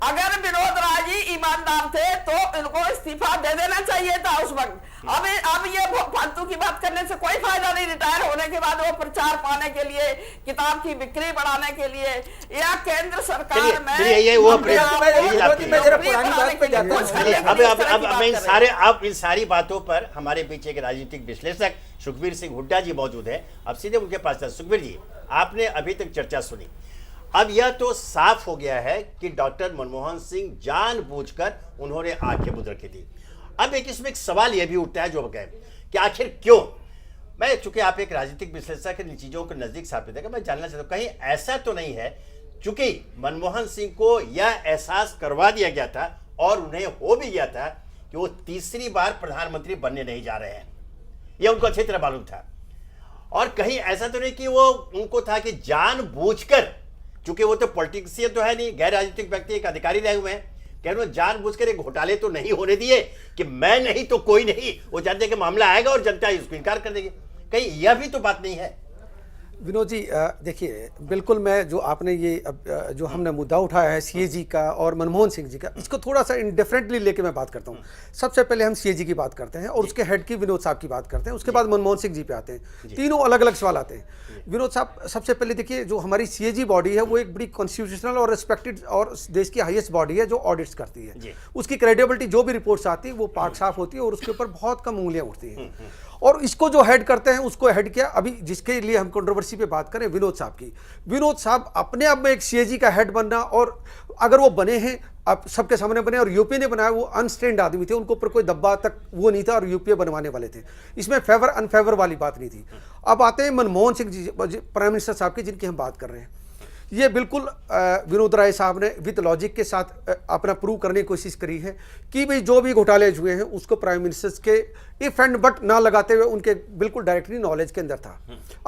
अगर विनोद राय जी ईमानदार थे तो इनको इस्तीफा दे देना चाहिए था उस वक्त। अब ये फालतू की बात करने से कोई फायदा नहीं। रिटायर होने के बाद वो प्रचार पाने के लिए, किताब की बिक्री बढ़ाने के लिए, या केंद्र सरकार में अब इन सारी बातों पर हमारे बीच एक राजनीतिक विश्लेषक सुखबीर सिंह हुड्डा जी मौजूद है। अब सीधे उनके पास था। सुखबीर जी, आपने अभी तक चर्चा सुनी, अब यह तो साफ हो गया है कि डॉक्टर मनमोहन सिंह जानबूझकर उन्होंने आंखें बंद रखी थी। अब इसमें एक सवाल यह भी उठता है जो गए कि आखिर क्यों। मैं चूंकि आप एक राजनीतिक विश्लेषक इन चीजों को नजदीक साबित है, मैं जानना चाहता हूं कहीं ऐसा तो नहीं है चूंकि मनमोहन सिंह को यह एहसास करवा दिया गया था और उन्हें हो भी गया था कि वो तीसरी बार प्रधानमंत्री बनने नहीं जा रहे हैं, यह उनको अच्छी तरह मालूम था। और कहीं ऐसा तो नहीं कि वो उनको था कि जानबूझकर, चूंकि वो तो पॉलिटिशियन तो है नहीं, गैर राजनीतिक व्यक्ति, एक अधिकारी रहे हुए हैं, कह रहे जानबूझकर एक घोटाले तो नहीं होने दिए कि मैं नहीं तो कोई नहीं। वो जानते कि मामला आएगा और जनता इसको इनकार कर देगी। कहीं यह भी तो बात नहीं है। विनोद जी देखिए, बिल्कुल मैं जो आपने ये जो हमने मुद्दा उठाया है सीएजी का और मनमोहन सिंह जी का, इसको थोड़ा सा इंडिफरेंटली लेके मैं बात करता हूँ। सबसे पहले हम सीएजी की बात करते हैं और उसके हेड की विनोद साहब की बात करते हैं, उसके बाद मनमोहन सिंह जी पे आते हैं। तीनों अलग अलग सवाल आते हैं। विनोद साहब, सबसे पहले देखिए, जो हमारी सीएजी बॉडी है वो एक बड़ी कॉन्स्टिट्यूशनल और रिस्पेक्टेड और देश की हाईएस्ट बॉडी है जो ऑडिट्स करती है। उसकी क्रेडिबिलिटी, जो भी रिपोर्ट्स आती है वो पाक साफ होती है और उसके ऊपर बहुत कम उंगलियां उठती हैं। और इसको जो हेड करते हैं उसको हेड किया अभी, जिसके लिए हम कंट्रोवर्सी पे बात करें, विनोद साहब की। विनोद साहब अपने आप में एक सीएजी का हेड बनना, और अगर वो बने हैं, अब सबके सामने बने, और यूपीए ने बनाया, वो अनस्टेंड आदमी थे, उनके ऊपर कोई दब्बा तक वो नहीं था, और यूपीए बनवाने वाले थे। इसमें फेवर अनफेवर वाली बात नहीं थी। अब आते हैं मनमोहन सिंह जी, प्राइम मिनिस्टर साहब की, जिनकी हम बात कर रहे हैं। ये बिल्कुल विनोद राय साहब ने विद लॉजिक के साथ अपना प्रूव करने की कोशिश करी है कि भाई जो भी घोटाले हुए हैं उसको प्राइम मिनिस्टर्स के इफ एंड बट ना लगाते हुए उनके बिल्कुल डायरेक्टली नॉलेज के अंदर था।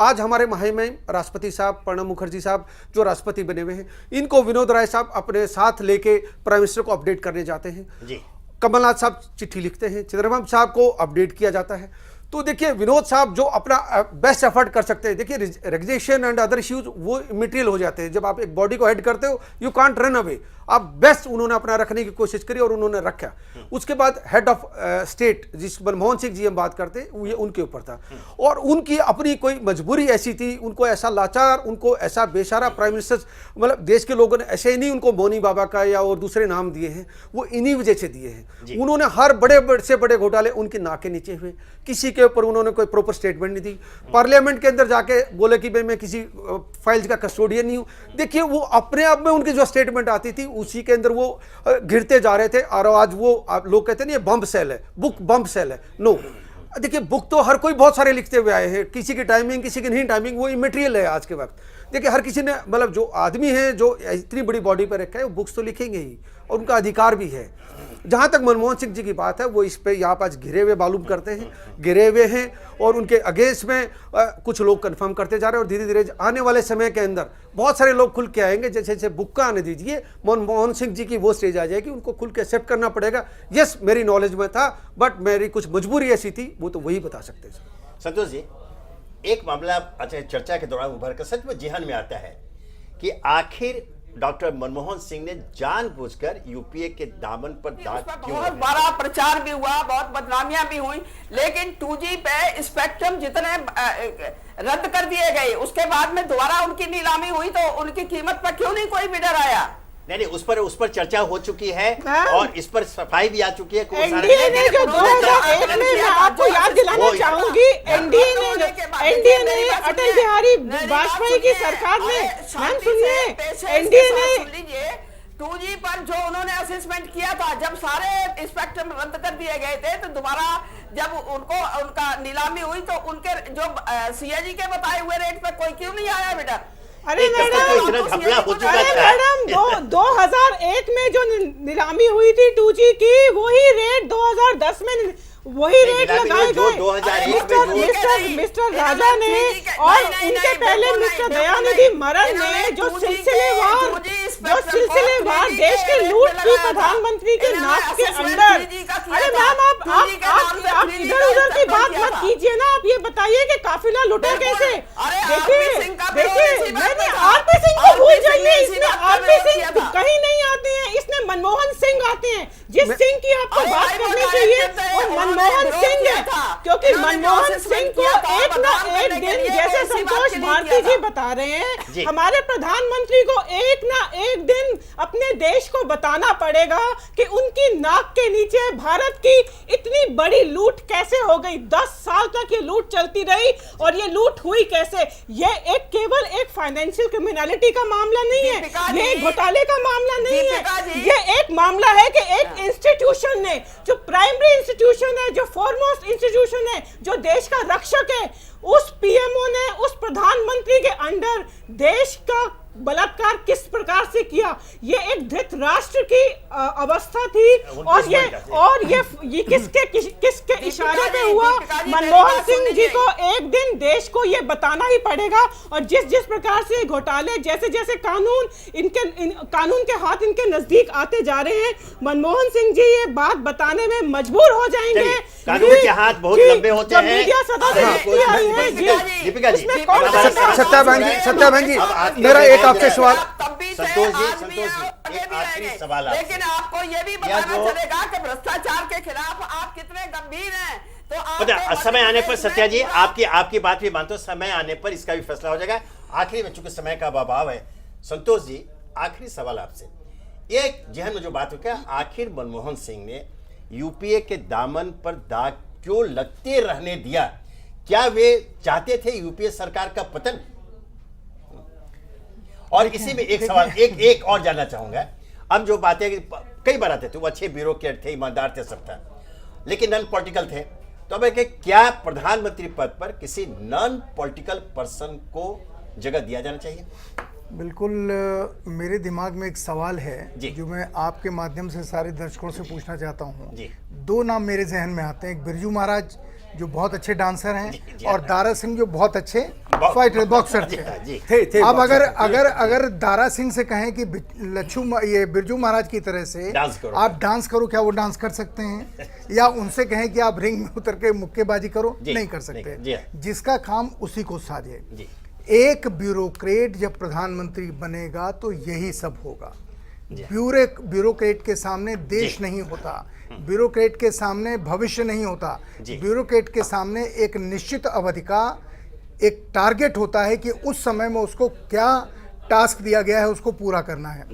आज हमारे महामहिम राष्ट्रपति साहब प्रणब मुखर्जी साहब जो राष्ट्रपति बने हुए हैं, इनको विनोद राय साहब अपने साथ लेके प्राइम मिनिस्टर को अपडेट करने जाते हैं जी। कमलनाथ साहब चिट्ठी लिखते हैं, चिदम्बरम साहब को अपडेट किया जाता है। तो देखिए विनोद साहब जो अपना बेस्ट एफर्ट कर सकते हैं, देखिए रेगुलेशन एंड अदर इश्यूज वो मटेरियल हो जाते हैं। जब आप एक बॉडी को हेड करते हो यू कांट रन अवे, आप बेस्ट उन्होंने अपना रखने की कोशिश करी और उन्होंने रखा। उसके बाद हेड ऑफ स्टेट जिस मनमोहन सिंह जी हम बात करते हैं, ये उनके ऊपर था, और उनकी अपनी कोई मजबूरी ऐसी थी, उनको ऐसा लाचार, उनको ऐसा बेचारा प्राइम मिनिस्टर, मतलब देश के लोगों ने ऐसे ही नहीं उनको मोनी बाबा का या और दूसरे नाम दिए हैं, वो इन्हीं वजह से दिए हैं। उन्होंने हर बड़े से बड़े घोटाले उनके नाक के नीचे हुए, किसी के ऊपर उन्होंने कोई प्रॉपर स्टेटमेंट नहीं दी। पार्लियामेंट के अंदर जाके बोले कि भाई मैं किसी फाइल्स का कस्टोडियन नहीं हूं। देखिए वो अपने आप में उनकी जो स्टेटमेंट आती थी उसी के अंदर वो गिरते जा रहे थे, और आज वो लोग कहते हैं ये बम्ब सेल है, बुक बम्ब सेल है। नो, देखिए बुक तो हर कोई बहुत सारे लिखते हुए आए हैं, किसी की टाइमिंग किसी की नहीं टाइमिंग, वो इमेटेरियल है आज के वक्त। देखिए हर किसी ने, मतलब जो आदमी है जो इतनी बड़ी बॉडी पर रखा है वो बुक्स तो लिखेंगे ही, और उनका अधिकार भी है। जहाँ तक मनमोहन सिंह जी की बात है, वो इस पे यहाँ आज घिरे हुए मालूम करते हैं, घिरे हुए हैं, और उनके अगेंस्ट में कुछ लोग कंफर्म करते जा रहे हैं, और धीरे धीरे आने वाले समय के अंदर बहुत सारे लोग खुल के आएंगे। जैसे जैसे बुक का आने दीजिए, मनमोहन सिंह जी की वो स्टेज आ जाएगी, उनको खुल के एक्सेप्ट करना पड़ेगा, यस मेरी नॉलेज में था बट मेरी कुछ मजबूरी ऐसी थी, वो तो वही बता सकते हैं। संतोष जी, एक मामला अच्छा चर्चा के दौरान उभर कर सच में जेहन में आता है कि आखिर डॉक्टर मनमोहन सिंह ने जानबूझकर यूपीए के दामन पर दाग क्यों? बहुत बड़ा प्रचार भी हुआ, बहुत बदनामियां भी हुई, लेकिन 2G पे स्पेक्ट्रम जितने रद्द कर दिए गए, उसके बाद में दोबारा उनकी नीलामी हुई तो उनकी कीमत पर क्यों नहीं कोई बिडर आया? नहीं, उस पर चर्चा हो चुकी है और इस पर सफाई भी आ चुकी है। एनडीए ने जो 2001 में, मैं आपको याद दिलाना चाहूंगी, एनडीए ने अटल बिहारी वाजपेयी की सरकार ने, मैम सुनिए, एनडीए ने 2G पर जो उन्होंने असेसमेंट किया था, जब सारे स्पेक्ट्रम रद्द कर दिए गए थे, तो दोबारा जब उनका नीलामी हुई तो उनके जो सीएजी के बताए हुए रेट पर कोई क्यों नहीं आया बेटा? अरे मैडम 2001 में जो नीलामी हुई थी 2G की, वही रेट 2010 में वही रेट लगाए गए। मिस्टर राजा ने और उनके पहले मिस्टर दयानिधि मरन ने जो सिलसिलेवार देश के लूट की प्रधानमंत्री के नाक के अंदर। अरे मैम आप इधर उधर की बात मत कीजिए ना, आप ये बताइए कि काफिला लुटा कैसे। देखिए मैंने आरपी सिंह को भूल जाइए, इसमें आरपी सिंह कहीं नहीं आते हैं, इसमें मनमोहन सिंह आते हैं। जिस सिंह की आपको बात करनी चाहिए और मनमोहन सिंह है, क्योंकि मनमोहन सिंह को एक ना एक दिन, जैसे संतोष भारती जी बता रहे हैं, हमारे प्रधानमंत्री को एक ना एक दिन अपने देश को बताना पड़ेगा कि उनकी नाक के नीचे भारत की इतनी बड़ी लूट कैसे हो गई। 10 साल तक ये लूट चलती रही, और ये लूट हुई कैसे? ये केवल एक फाइनेंशियल क्रिमिनलिटी का मामला नहीं है, ये घोटाले का मामला नहीं है, ये एक मामला है कि एक इंस्टीट्यूशन ने, जो प्राइमरी इंस्टीट्यूशन है, जो फॉरमोस्ट इंस्टीट्यूशन है, जो देश का रक्षक है, उस पीएमओ ने उस प्रधानमंत्री के अंडर देश का बलात्कार किस प्रकार से किया। ये एक धृतराष्ट्र की अवस्था थी, और ये किसके इशारे पे हुआ? मनमोहन सिंह जी को एक दिन देश को ये बताना ही पड़ेगा। और जिस प्रकार से घोटाले, जैसे जैसे कानून के हाथ इनके नजदीक आते जा रहे हैं, मनमोहन सिंह जी ये बात बताने में मजबूर हो जाएंगे। कानून के हाथ बहुत लंबे होते हैं। मीडिया सदा देखती आई है सत्या बहन जी, मेरा एक आपसे सवाल। संतोष जी, एक आखिरी सवाल, लेकिन आपको ये भी बताना चलेगा कि भ्रष्टाचार के खिलाफ आप कितने गंभीर हैं। तो पता समय आने पर सत्या जी आपकी बात भी मानते हो, समय आने पर इसका भी फैसला हो जाएगा। आखिरी में चूंकि समय का अभाव है, संतोष जी आखिरी सवाल आपसे, एक जहन में जो बात हो क्या, आखिर मनमोहन सिंह ने यूपीए के दामन पर दाग क्यों लगते रहने दिया? क्या वे चाहते थे यूपीए सरकार का पतन? और इसी में एक सवाल एक और जानना चाहूंगा। अब जो बातें कई बार आते थे, वो अच्छे ब्यूरोक्रेट थे, ईमानदार थे, सब था, लेकिन नॉन पॉलिटिकल थे। तो अब क्या प्रधानमंत्री पद पर किसी नॉन पॉलिटिकल पर्सन को जगह दिया जाना चाहिए? बिल्कुल, मेरे दिमाग में एक सवाल है जो मैं आपके माध्यम से सारे दर्शकों से पूछना चाहता हूँ। दो नाम मेरे जहन में आते हैं, एक बिरजू महाराज जो बहुत अच्छे डांसर हैं और दारा सिंह जो बहुत अच्छे फाइटर बॉक्सर थे। अब अगर दारा सिंह से कहें कि ये बिरजू महाराज की तरह से आप डांस करो, क्या वो डांस कर सकते हैं? या उनसे कहें कि आप रिंग में उतर के मुक्केबाजी करो, नहीं कर सकते। जिसका काम उसी को साझे। एक ब्यूरोक्रेट जब प्रधानमंत्री बनेगा तो यही सब होगा। ब्यूरोक्रेट के सामने देश नहीं होता, ब्यूरोक्रेट के सामने भविष्य नहीं होता, ब्यूरोक्रेट के सामने एक निश्चित अवधि का एक टारगेट होता है कि उस समय में उसको क्या टास्क दिया गया है उसको पूरा करना है।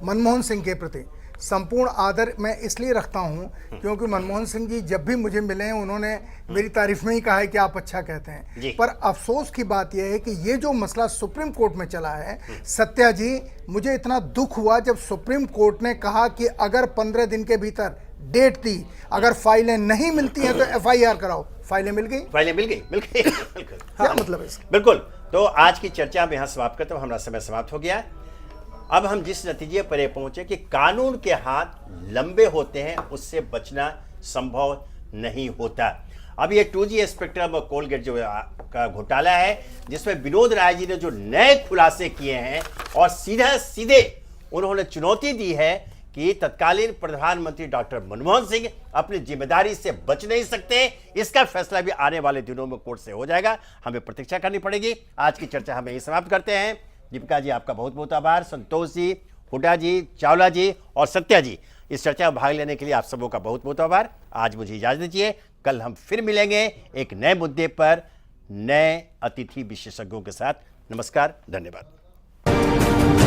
मनमोहन सिंह के प्रति संपूर्ण आदर मैं इसलिए रखता हूं क्योंकि मनमोहन सिंह जी जब भी मुझे मिले हैं उन्होंने मेरी तारीफ में ही कहा है कि आप अच्छा कहते हैं। पर अफसोस की बात यह है कि ये जो मसला सुप्रीम कोर्ट में चला है, सत्या जी, मुझे इतना दुख हुआ जब सुप्रीम कोर्ट ने कहा कि अगर 15 दिन के भीतर डेट दी, अगर फाइलें नहीं मिलती हैं तो FIR कराओ। फाइलें मिल गई? फाइलें मिल गई। क्या मतलब है इसका? बिल्कुल। तो आज की चर्चा हम यहाँ समाप्त करते हैं, हमारा समय समाप्त हो गया। अब हम जिस नतीजे पर पहुंचे कि कानून के हाथ लंबे होते हैं, उससे बचना संभव नहीं होता। अब ये 2G स्पेक्ट्रम कोलगेट जो का घोटाला है, जिसमें विनोद राय जी ने जो नए खुलासे किए हैं और सीधे उन्होंने चुनौती दी है कि तत्कालीन प्रधानमंत्री डॉक्टर मनमोहन सिंह अपनी जिम्मेदारी से बच नहीं सकते। इसका फैसला भी आने वाले दिनों में कोर्ट से हो जाएगा, हमें प्रतीक्षा करनी पड़ेगी। आज की चर्चा हम यही समाप्त करते हैं। दीपिका जी, आपका बहुत बहुत आभार। संतोष जी, हुड्डा जी, चावला जी और सत्या जी, इस चर्चा में भाग लेने के लिए आप सबों का बहुत बहुत आभार। आज मुझे इजाजत दीजिए, कल हम फिर मिलेंगे एक नए मुद्दे पर, नए अतिथि विशेषज्ञों के साथ। नमस्कार, धन्यवाद।